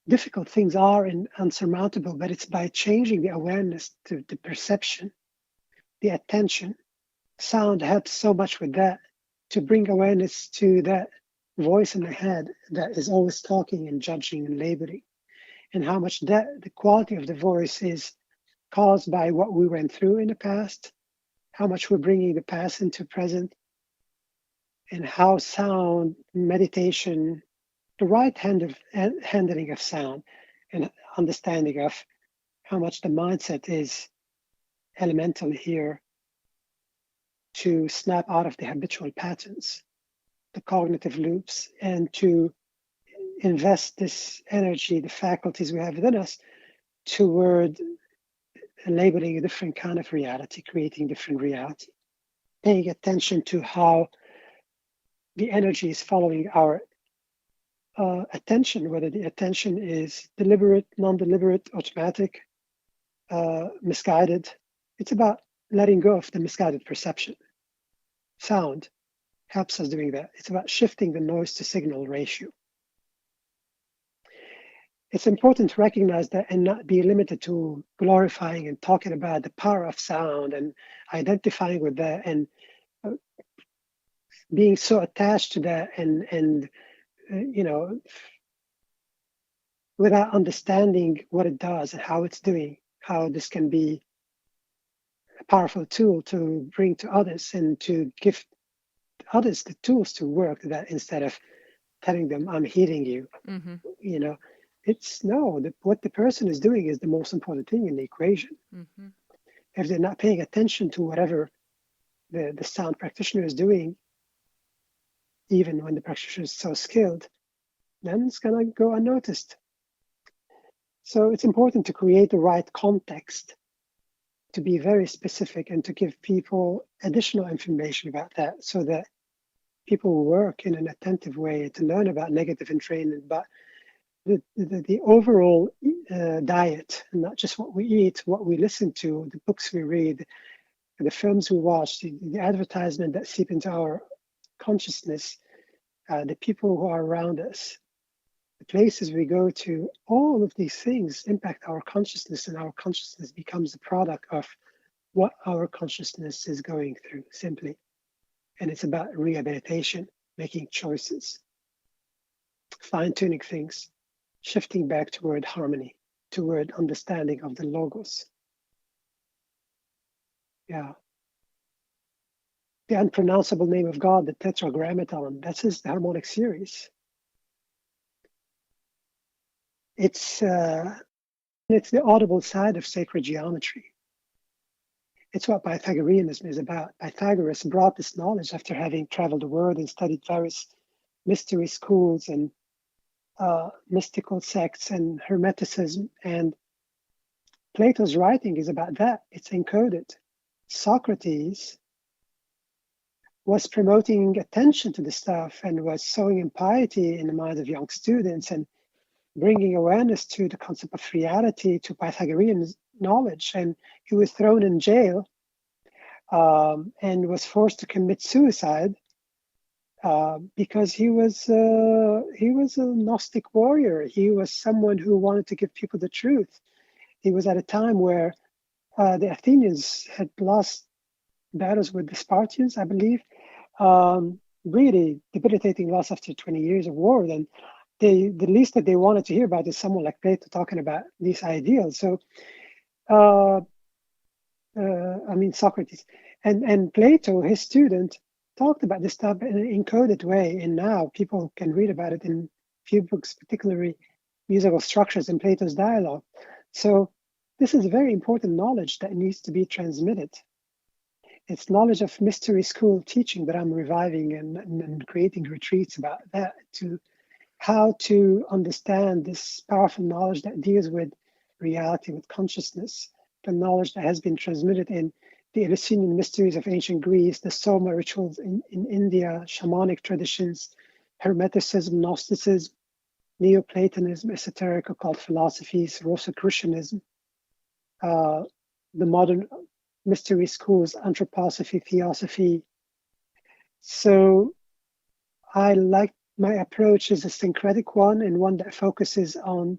difficult things are and unsurmountable. But it's by changing the awareness to the perception, the attention. Sound helps so much with that, to bring awareness to that voice in the head that is always talking and judging and labeling, and how much that the quality of the voice is caused by what we went through in the past, how much we're bringing the past into present, and how sound, meditation, the right handling of sound, and understanding of how much the mindset is elemental here to snap out of the habitual patterns, the cognitive loops, and to invest this energy, the faculties we have within us, toward labeling a different kind of reality, creating different reality, paying attention to how the energy is following our attention, whether the attention is deliberate, non-deliberate, automatic, misguided. It's about letting go of the misguided perception. Sound helps us doing that. It's about shifting the noise to signal ratio. It's important to recognize that and not be limited to glorifying and talking about the power of sound and identifying with that and being so attached to that and without understanding what it does and how it's doing, how this can be a powerful tool to bring to others and to give others the tools to work that instead of telling them, I'm healing you. Mm-hmm. You know, it's no, what the person is doing is the most important thing in the equation. Mm-hmm. If they're not paying attention to whatever the sound practitioner is doing, even when the practitioner is so skilled, then it's going to go unnoticed. So it's important to create the right context, to be very specific and to give people additional information about that so that people work in an attentive way to learn about negative entrainment, but the overall diet, and not just what we eat, what we listen to, the books we read, the films we watch, the advertisement that seep into our consciousness, the people who are around us, the places we go to, all of these things impact our consciousness, and our consciousness becomes a product of what our consciousness is going through, simply. And it's about rehabilitation, making choices, fine-tuning things, shifting back toward harmony, toward understanding of the logos. Yeah. The unpronounceable name of God, the tetragrammaton, that's his harmonic series. It's the audible side of sacred geometry. It's what Pythagoreanism is about. Pythagoras brought this knowledge after having traveled the world and studied various mystery schools and mystical sects and Hermeticism. And Plato's writing is about that. It's encoded. Socrates was promoting attention to the stuff and was sowing impiety in the minds of young students and bringing awareness to the concept of reality, to Pythagorean knowledge. And he was thrown in jail and was forced to commit suicide because he was a Gnostic warrior. He was someone who wanted to give people the truth. He was at a time where the Athenians had lost battles with the Spartans, I believe. Really debilitating loss after 20 years of war. Then the least that they wanted to hear about is someone like Plato talking about these ideals. So, Socrates and Plato, his student, talked about this stuff in an encoded way, and now people can read about it in few books, particularly musical structures in Plato's dialogue. So this is very important knowledge that needs to be transmitted. It's knowledge of mystery school teaching that I'm reviving and creating retreats about that, to how to understand this powerful knowledge that deals with reality, with consciousness, the knowledge that has been transmitted in the Eleusinian mysteries of ancient Greece, the Soma rituals in India, shamanic traditions, Hermeticism, Gnosticism, Neoplatonism, esoteric occult philosophies, Rosicrucianism, the modern mystery schools, anthroposophy, theosophy. So I like my approach is a syncretic one, and one that focuses on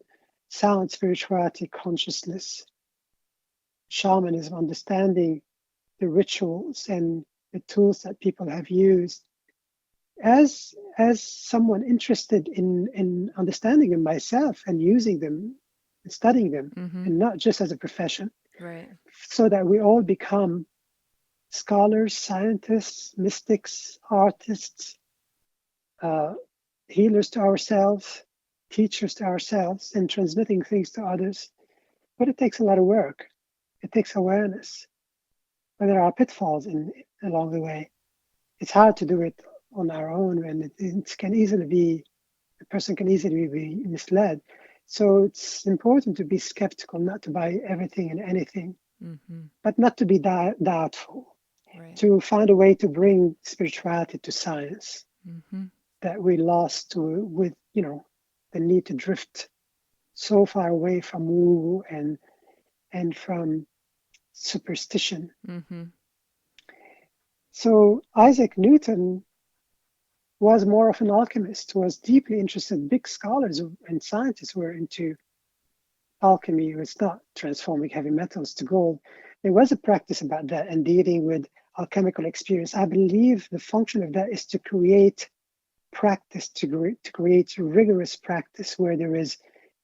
sound, spirituality, consciousness, shamanism, understanding the rituals and the tools that people have used. As someone interested in understanding them myself and using them, and studying them, and not just as a profession, right? So that we all become scholars, scientists, mystics, artists, healers to ourselves, teachers to ourselves, and transmitting things to others. But it takes a lot of work. It takes awareness. But there are pitfalls along the way. It's hard to do it on our own, and it can easily be, a person can easily be misled. So it's important to be skeptical, not to buy everything and anything, but not to be doubtful, right. To find a way to bring spirituality to science that we lost with the need to drift so far away from woo and from superstition. So Isaac Newton was more of an alchemist, was deeply interested. Big scholars and scientists were into alchemy. It's not transforming heavy metals to gold. There was a practice about that and dealing with alchemical experience. I believe the function of that is to create practice, to create rigorous practice where there is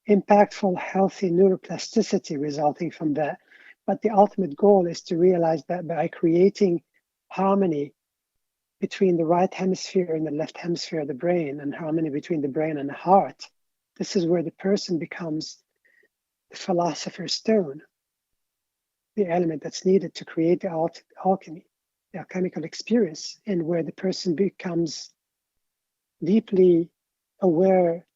impactful, healthy neuroplasticity resulting from that. But the ultimate goal is to realize that by creating harmony between the right hemisphere and the left hemisphere of the brain, and harmony between the brain and the heart, this is where the person becomes the philosopher's stone, the element that's needed to create the alchemy, the alchemical experience, and where the person becomes deeply aware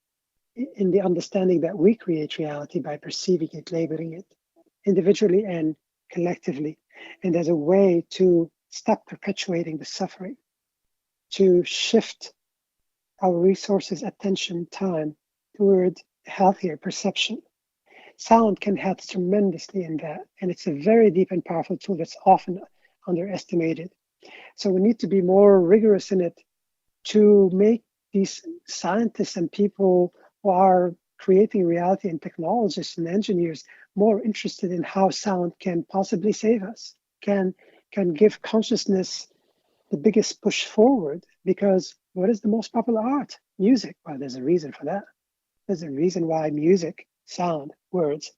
in the understanding that we create reality by perceiving it, labeling it individually and collectively. And there's a way to stop perpetuating the suffering, to shift our resources, attention, time toward healthier perception. Sound can help tremendously in that. And it's a very deep and powerful tool that's often underestimated. So we need to be more rigorous in it to make these scientists and people who are creating reality and technologists and engineers more interested in how sound can possibly save us, can give consciousness the biggest push forward. Because what is the most popular art? Music. Well, there's a reason for that. There's a reason why music, sound, words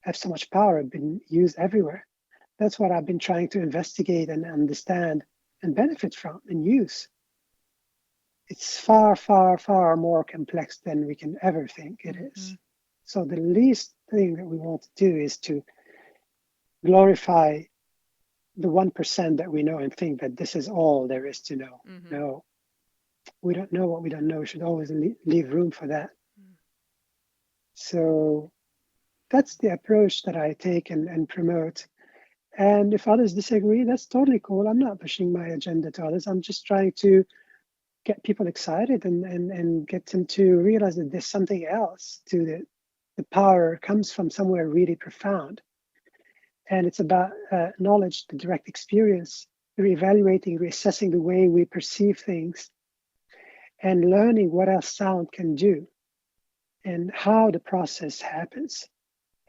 have so much power, have been used everywhere. That's what I've been trying to investigate and understand and benefit from and use. It's far, far, far more complex than we can ever think it is. So the least thing that we want to do is to glorify the 1% that we know and think that this is all there is to know. No, we don't know what we don't know. We should always leave room for that. So that's the approach that I take and promote. And if others disagree, that's totally cool. I'm not pushing my agenda to others. I'm just trying to get people excited and get them to realize that there's something else to the power comes from somewhere really profound. And it's about knowledge, the direct experience, reevaluating, reassessing the way we perceive things, and learning what else sound can do and how the process happens.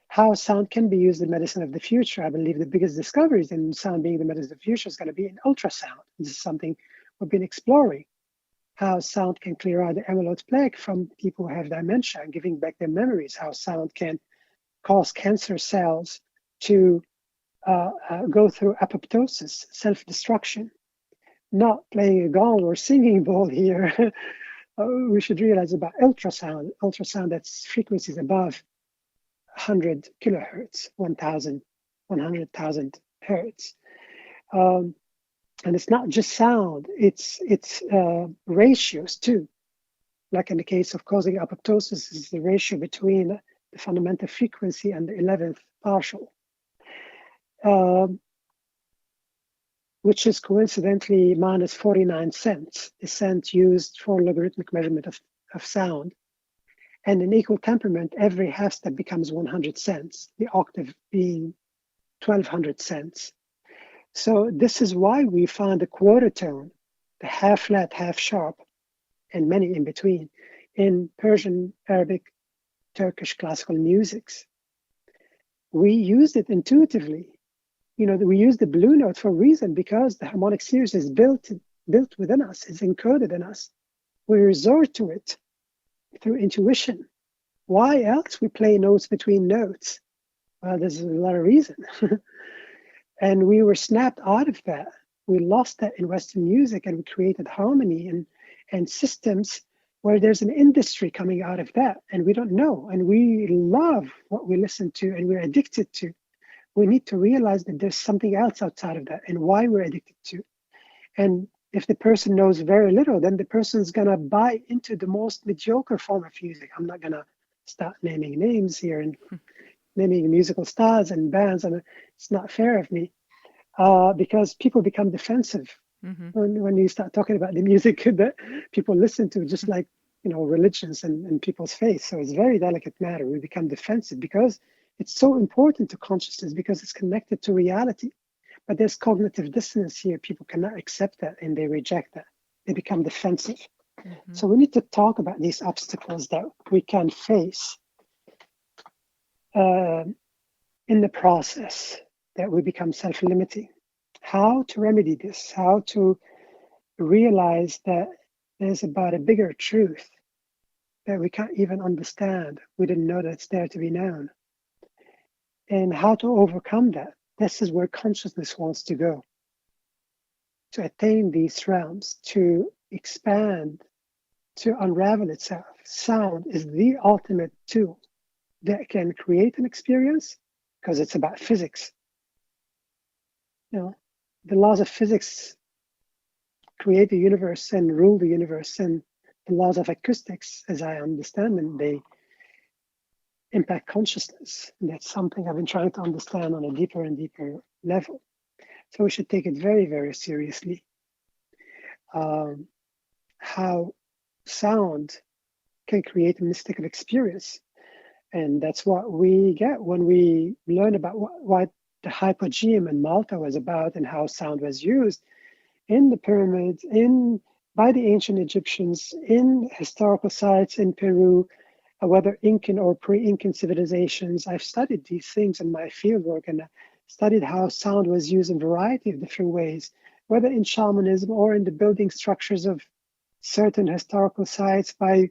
How sound can be used in medicine of the future. I believe the biggest discoveries in sound being the medicine of the future is going to be in ultrasound. This is something we've been exploring. How sound can clear out the amyloid plaque from people who have dementia and giving back their memories. How sound can cause cancer cells to go through apoptosis, self-destruction. Not playing a gong or singing bowl here. We should realize about ultrasound. Ultrasound, that's frequencies above 100 kilohertz, 100,000 hertz. And it's not just sound, it's ratios too. Like in the case of causing apoptosis, is the ratio between the fundamental frequency and the 11th partial, which is coincidentally minus 49 cents, the cent used for logarithmic measurement of sound. And in equal temperament, every half step becomes 100 cents, the octave being 1200 cents. So this is why we found the quarter tone, the half flat, half sharp, and many in between, in Persian, Arabic, Turkish classical musics. We used it intuitively. We use the blue note for a reason, because the harmonic series is built within us, is encoded in us. We resort to it through intuition. Why else we play notes between notes? Well, there's a lot of reason. And we were snapped out of that. We lost that in Western music, and we created harmony and systems where there's an industry coming out of that, and we don't know. And we love what we listen to and we're addicted to. We need to realize that there's something else outside of that and why we're addicted to. And if the person knows very little, then the person's going to buy into the most mediocre form of music. I'm not going to start naming names here and naming musical stars and bands, and it's not fair of me, because people become defensive when you start talking about the music that people listen to, just like religions and people's faith. So it's a very delicate matter. We become defensive because it's so important to consciousness, because it's connected to reality. But there's cognitive dissonance here. People cannot accept that and they reject that. They become defensive. So we need to talk about these obstacles that we can face in the process, that we become self-limiting. How to remedy this, how to realize that there's about a bigger truth that we can't even understand. We didn't know that it's there to be known. And how to overcome that. This is where consciousness wants to go, to attain these realms, to expand, to unravel itself. Sound is the ultimate tool that can create an experience because it's about physics. You know, the laws of physics create the universe and rule the universe, and the laws of acoustics, as I understand them, they impact consciousness. And that's something I've been trying to understand on a deeper and deeper level. So we should take it very, very seriously. How sound can create a mystical experience. And that's what we get when we learn about what the hypogeum in Malta was about and how sound was used in the pyramids, by the ancient Egyptians, in historical sites in Peru, whether Incan or pre-Incan civilizations. I've studied these things in my fieldwork and studied how sound was used in a variety of different ways, whether in shamanism or in the building structures of certain historical sites by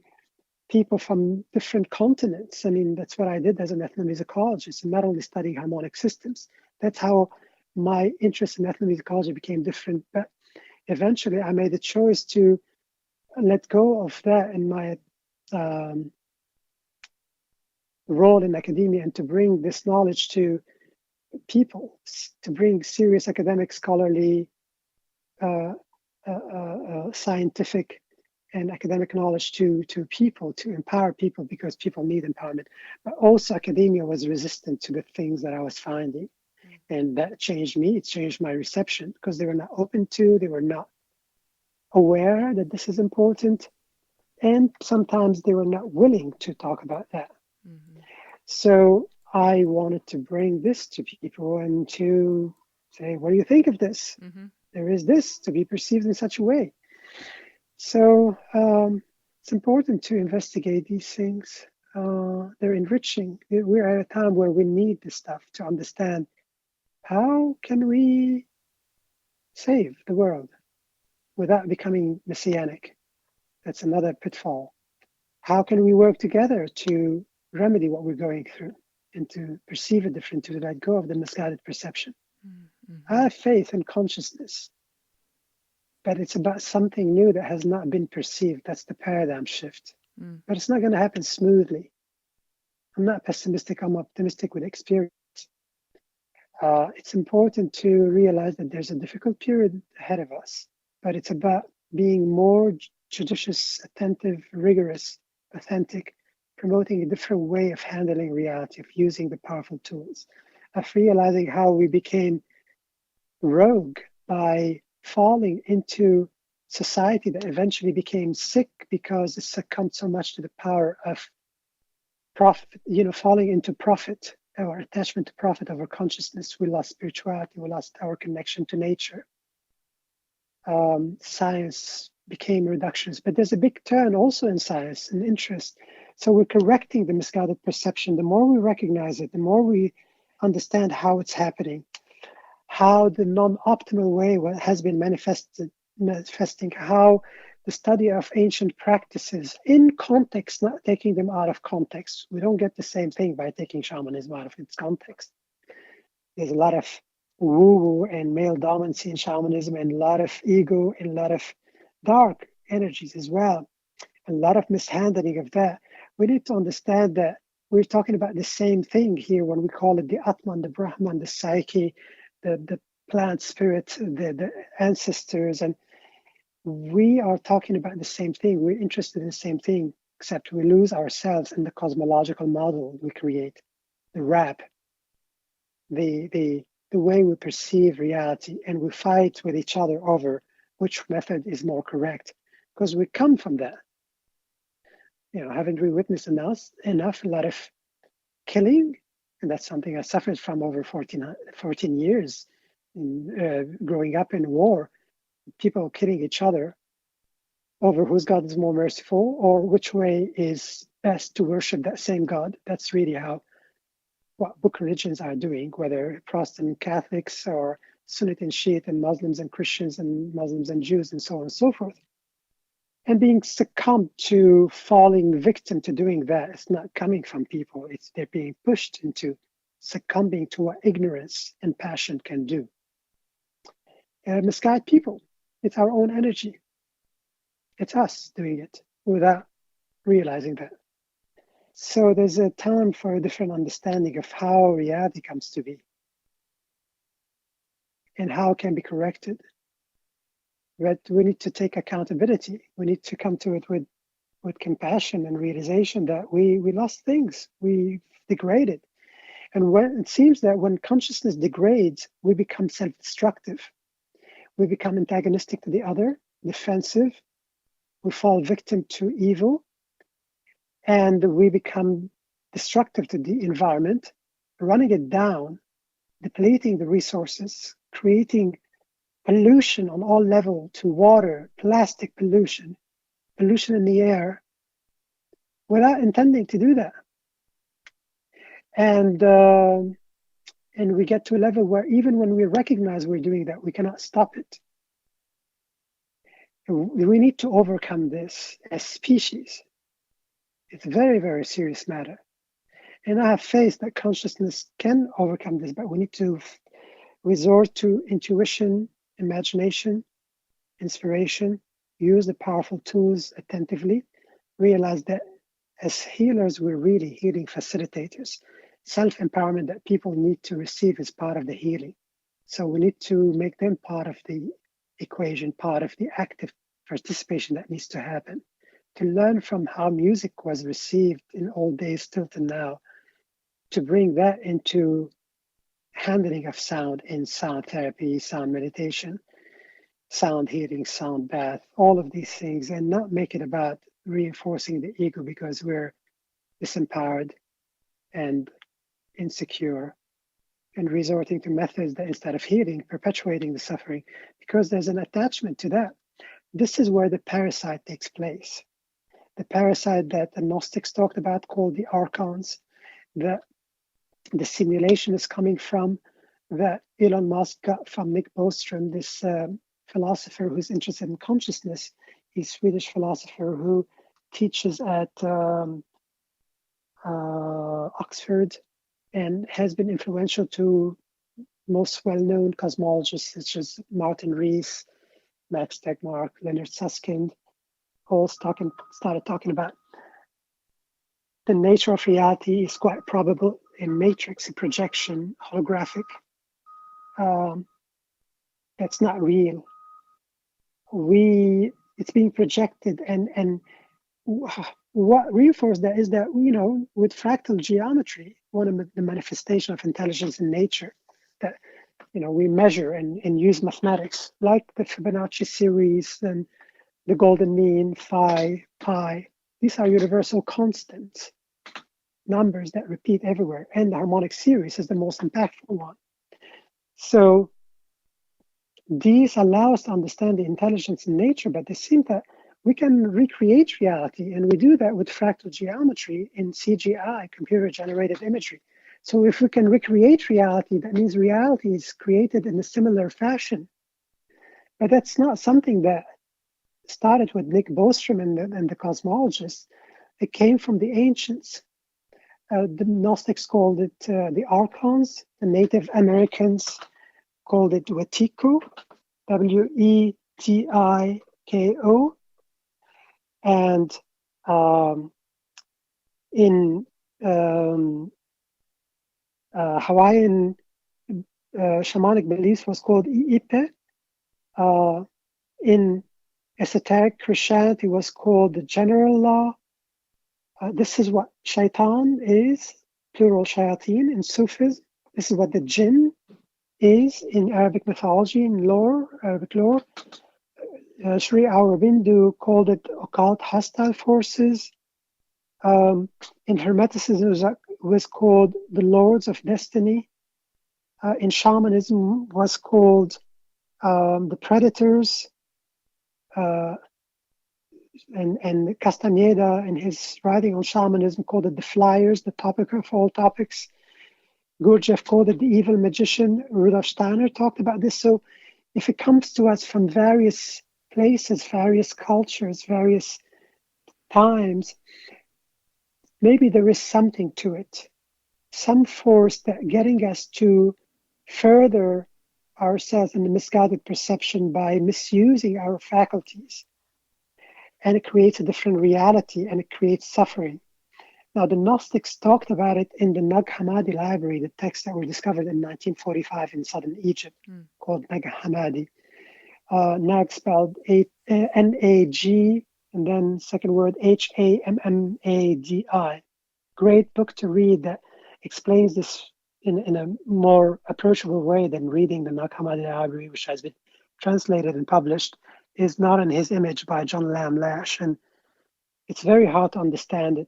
people from different continents. I mean, that's what I did as an ethnomusicologist, and not only studying harmonic systems. That's how my interest in ethnomusicology became different. But eventually, I made a choice to let go of that in my role in academia and to bring this knowledge to people, to bring serious academic, scholarly, scientific and academic knowledge to people, to empower people, because people need empowerment. But also academia was resistant to the things that I was finding. And that changed me. It changed my reception because they were not open to, they were not aware that this is important. And sometimes they were not willing to talk about that. Mm-hmm. So I wanted to bring this to people and to say, what do you think of this? Mm-hmm. There is this to be perceived in such a way. So it's important to investigate these things. They're enriching. We're at a time where we need this stuff to understand how can we save the world without becoming messianic. That's another pitfall. How can we work together to remedy what we're going through and to perceive it different, to let go of the misguided perception? Mm-hmm. I have faith in consciousness, but it's about something new that has not been perceived. That's the paradigm shift. But it's not going to happen smoothly. I'm not pessimistic, I'm optimistic with experience. It's important to realize that there's a difficult period ahead of us, but it's about being more judicious, attentive, rigorous, authentic, promoting a different way of handling reality, of using the powerful tools, of realizing how we became rogue by falling into society that eventually became sick because it succumbed so much to the power of profit, falling into profit, our attachment to profit over consciousness. We lost spirituality, we lost our connection to nature. Science became reductionist, but there's a big turn also in science and interest. So we're correcting the misguided perception. The more we recognize it, the more we understand how it's happening, how the non-optimal way has been manifesting, how the study of ancient practices in context, not taking them out of context. We don't get the same thing by taking shamanism out of its context. There's a lot of woo-woo and male dominancy in shamanism, and a lot of ego and a lot of dark energies as well, a lot of mishandling of that. We need to understand that we're talking about the same thing here when we call it the Atman, the Brahman, the psyche, the plant spirit, the ancestors, and we are talking about the same thing. We're interested in the same thing, except we lose ourselves in the cosmological model we create, the wrap, the way we perceive reality, and we fight with each other over which method is more correct, because we come from that. Haven't we witnessed enough a lot of killing? And that's something I suffered from over 14 years growing up in war. People killing each other over whose God is more merciful or which way is best to worship that same God. That's really what book religions are doing, whether Protestant Catholics or Sunnite and Shiite and Muslims and Christians and Muslims and Jews and so on and so forth. And being succumbed to falling victim to doing that is not coming from people. They're being pushed into succumbing to what ignorance and passion can do. Misguide people. It's our own energy. It's us doing it without realizing that. So there's a time for a different understanding of how reality comes to be and how it can be corrected. But we need to take accountability. We need to come to it with compassion and realization that we lost things, we degraded. And when it seems that when consciousness degrades, we become self-destructive. We become antagonistic to the other, defensive. We fall victim to evil, and we become destructive to the environment, running it down, depleting the resources, creating pollution on all levels to water, plastic pollution, pollution in the air, without intending to do that. And we get to a level where even when we recognize we're doing that, we cannot stop it. We need to overcome this as species. It's a very, very serious matter. And I have faith that consciousness can overcome this, but we need to resort to intuition, imagination, inspiration, use the powerful tools attentively, realize that as healers, we're really healing facilitators. Self-empowerment that people need to receive is part of the healing. So we need to make them part of the equation, part of the active participation that needs to happen. To learn from how music was received in old days still to now, to bring that into handling of sound in sound therapy, sound meditation, sound healing, sound bath, all of these things, and not make it about reinforcing the ego because we're disempowered and insecure, and resorting to methods that instead of healing, perpetuating the suffering, because there's an attachment to that. This is where the parasite takes place. The parasite that the Gnostics talked about, called the archons, that the simulation is coming from, that Elon Musk got from Nick Bostrom, this philosopher who's interested in consciousness. He's a Swedish philosopher who teaches at Oxford and has been influential to most well-known cosmologists such as Martin Rees, Max Tegmark, Leonard Susskind, all started talking about the nature of reality is quite probable in matrix, a projection, holographic. That's not real. It's being projected, and what reinforces that is that, with fractal geometry, one of the manifestation of intelligence in nature, that we measure and use mathematics like the Fibonacci series and the golden mean, phi, pi. These are universal constants, numbers that repeat everywhere, and the harmonic series is the most impactful one. So these allow us to understand the intelligence in nature, but they seem that we can recreate reality, and we do that with fractal geometry in CGI, computer-generated imagery. So if we can recreate reality, that means reality is created in a similar fashion. But that's not something that started with Nick Bostrom and the cosmologists. It came from the ancients. The Gnostics called it the archons. The Native Americans called it Wetiko, W-E-T-I-K-O. And in Hawaiian shamanic beliefs was called Iipe. In esoteric Christianity was called the general law. This is what shaitan is, plural shayateen. In Sufism, this is what the jinn is in Arabic mythology and lore, Arabic lore. Sri Aurobindo called it occult hostile forces. In Hermeticism, it was called the Lords of Destiny. In shamanism, was called the predators. And Castaneda, in his writing on shamanism, called it the flyers, the topic of all topics. Gurdjieff called it the evil magician. Rudolf Steiner talked about this. So if it comes to us from various places, various cultures, various times, maybe there is something to it, some force that getting us to further ourselves in the misguided perception by misusing our faculties. And it creates a different reality and it creates suffering. Now, the Gnostics talked about it in the Nag Hammadi library, the texts that were discovered in 1945 in southern Egypt, called Nag Hammadi. Nag spelled N-A-G, and then second word Hammadi. Great book to read that explains this in a more approachable way than reading the Nag Hammadi library, which has been translated and published, is Not in His Image by John Lamb Lash. And it's very hard to understand it.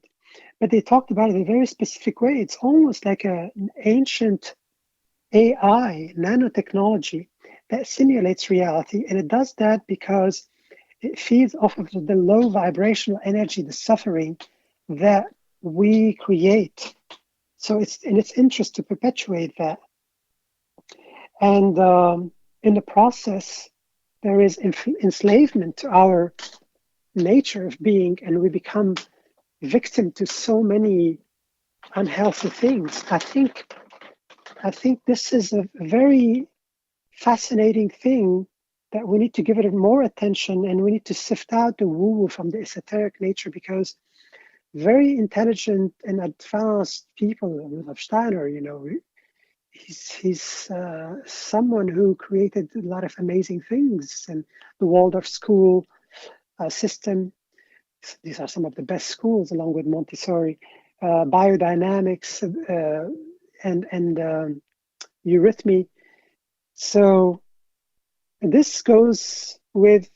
But they talked about it in a very specific way. It's almost like an ancient AI, nanotechnology that simulates reality. And it does that because it feeds off of the low vibrational energy, the suffering that we create. So it's in its interest to perpetuate that. And in the process, there is enslavement to our nature of being, and we become victim to so many unhealthy things. I think this is a very fascinating thing that we need to give it more attention, and we need to sift out the woo-woo from the esoteric nature, because very intelligent and advanced people, Rudolf Steiner, he's someone who created a lot of amazing things, and the Waldorf school system. These are some of the best schools, along with Montessori, biodynamics, and eurythmy. So this goes with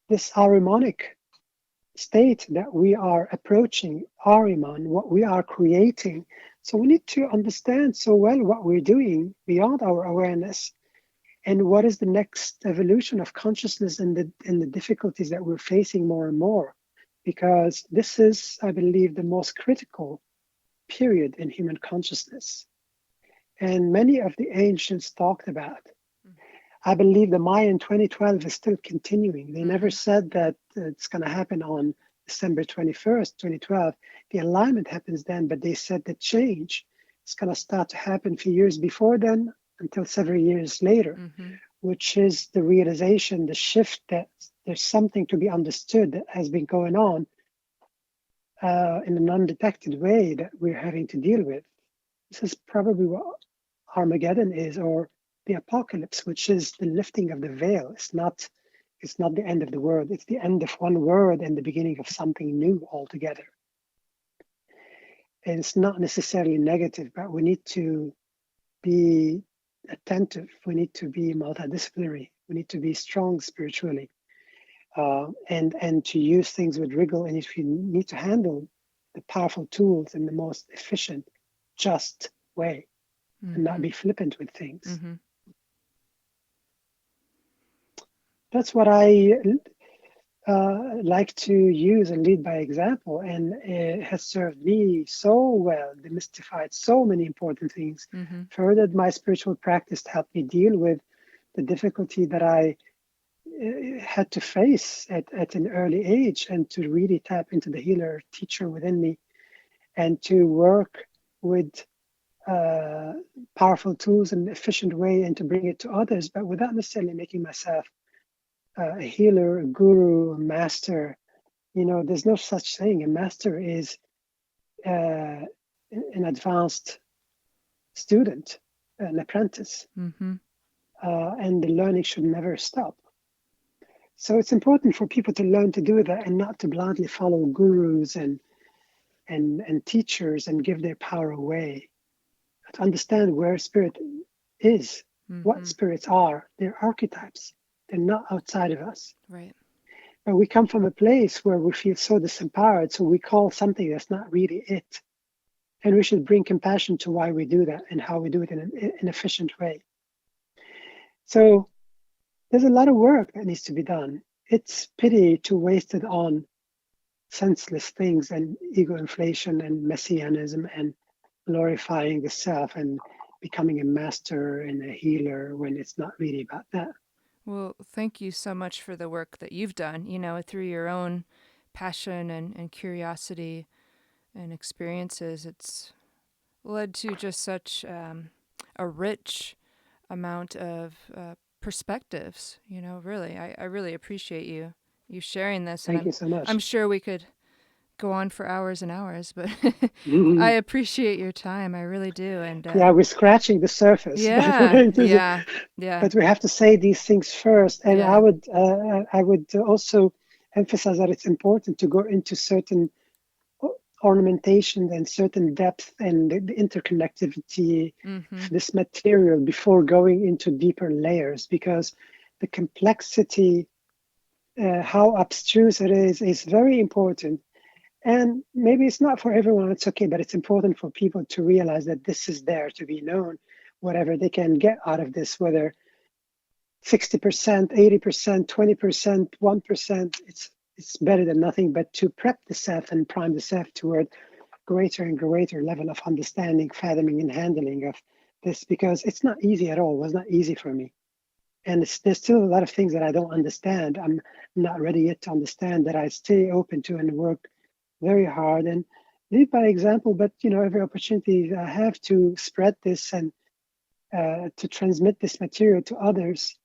this harmonic state that we are approaching, Ahriman, what we are creating. So we need to understand so well what we're doing beyond our awareness, and what is the next evolution of consciousness, and the difficulties that we're facing more and more. Because this is, I believe, the most critical period in human consciousness. And many of the ancients talked about. I believe the Mayan 2012 is still continuing. They never said that it's going to happen on December 21st, 2012. The alignment happens then, but they said the change is going to start to happen a few years before then until several years later, which is the realization, the shift that there's something to be understood that has been going on in an undetected way that we're having to deal with. This is probably what Armageddon is, or the apocalypse, which is the lifting of the veil. It's not the end of the world. It's the end of one word and the beginning of something new altogether. And it's not necessarily negative, but we need to be attentive. We need to be multidisciplinary. We need to be strong spiritually, and to use things with rigor. And if you need to handle the powerful tools in the most efficient, just way, and not be flippant with things. That's what I like to use and lead by example, and it has served me so well, demystified so many important things, furthered my spiritual practice, helped me deal with the difficulty that I had to face at an early age, and to really tap into the healer teacher within me, and to work with powerful tools in an efficient way, and to bring it to others, but without necessarily making myself a healer, a guru, a master. There's no such thing. A master is an advanced student, an apprentice, and the learning should never stop. So it's important for people to learn to do that, and not to blindly follow gurus and teachers and give their power away. To understand where spirit is, what spirits are. They're archetypes. They're not outside of us. Right. But we come from a place where we feel so disempowered, so we call something that's not really it. And we should bring compassion to why we do that and how we do it in an efficient way. So there's a lot of work that needs to be done. It's pity to waste it on senseless things and ego inflation and messianism and glorifying the self and becoming a master and a healer, when it's not really about that. Well, thank you so much for the work that you've done, through your own passion and curiosity and experiences. It's led to just such a rich amount of perspectives, really. I really appreciate you sharing this, and Thank I'm you so I'm much. sure we could go on for hours and hours, but I Mhm. appreciate your time. I really do. And Yeah, we're scratching the surface, but yeah, yeah, yeah. but we have to say these things first. And Yeah. I would also emphasize that it's important to go into certain ornamentation and certain depth and the interconnectivity of Mhm. this material before going into deeper layers, because the complexity, how abstruse it is very important. And maybe it's not for everyone, it's okay, but it's important for people to realize that this is there to be known, whatever they can get out of this, whether 60%, 80%, 20%, 1%, it's better than nothing. But to prep the self and prime the self toward greater and greater level of understanding, fathoming, and handling of this, because it's not easy at all. It was not easy for me. And there's still a lot of things that I don't understand. I'm not ready yet to understand, that I stay open to and work very hard and lead by example. But every opportunity I have to spread this and to transmit this material to others.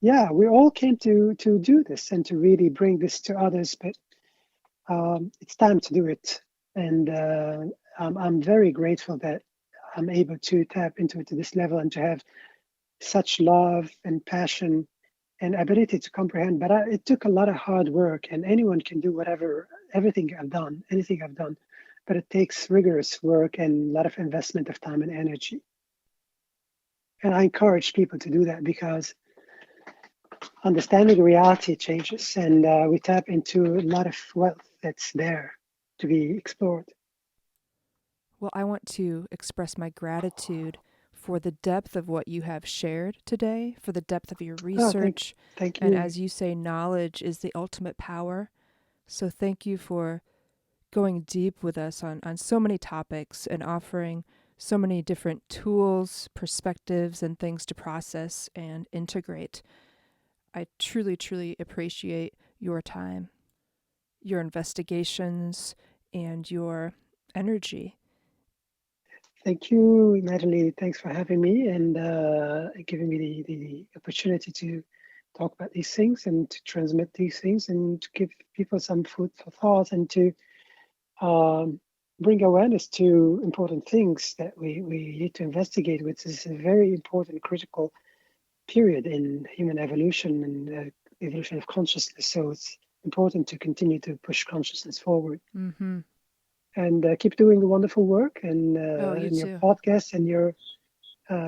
Yeah, we all came to do this and to really bring this to others. But it's time to do it, and I'm very grateful that I'm able to tap into it to this level and to have such love and passion and ability to comprehend. But it took a lot of hard work, and anyone can do anything I've done, but it takes rigorous work and a lot of investment of time and energy. And I encourage people to do that, because understanding reality changes, and we tap into a lot of wealth that's there to be explored. Well, I want to express my gratitude for the depth of what you have shared today, for the depth of your Oh, research. thank And you. as you say, knowledge is the ultimate power. So thank you for going deep with us on so many topics and offering so many different tools, perspectives, and things to process and integrate. I truly, truly appreciate your time, your investigations, and your energy. Thank you, Natalie. Thanks for having me and giving me the opportunity to talk about these things and to transmit these things and to give people some food for thought and to um, bring awareness to important things that we need to investigate, which is a very important, critical period in human evolution and evolution of consciousness. So it's important to continue to push consciousness forward Mm-hmm. and keep doing the wonderful work and Oh, you in your too. podcast and your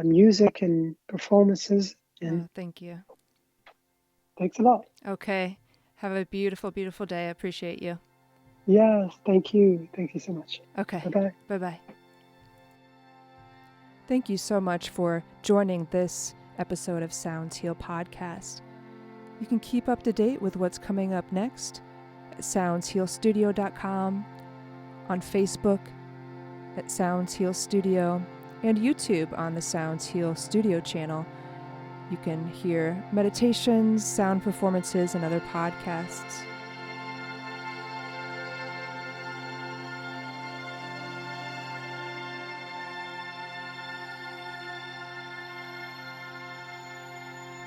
music and performances. And Oh, thank you. thanks a lot. Okay. Have a beautiful, beautiful day. I appreciate you. Yes, thank you. Thank you so much. Okay. Bye bye. Bye bye. Thank you so much for joining this episode of Sounds Heal Podcast. You can keep up to date with what's coming up next at soundshealstudio.com, on Facebook at Sounds Heal Studio, and YouTube on the Sounds Heal Studio channel. You can hear meditations, sound performances, and other podcasts.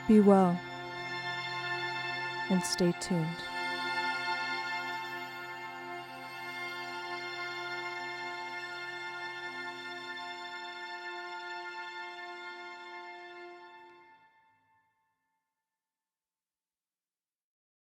Be well and stay tuned.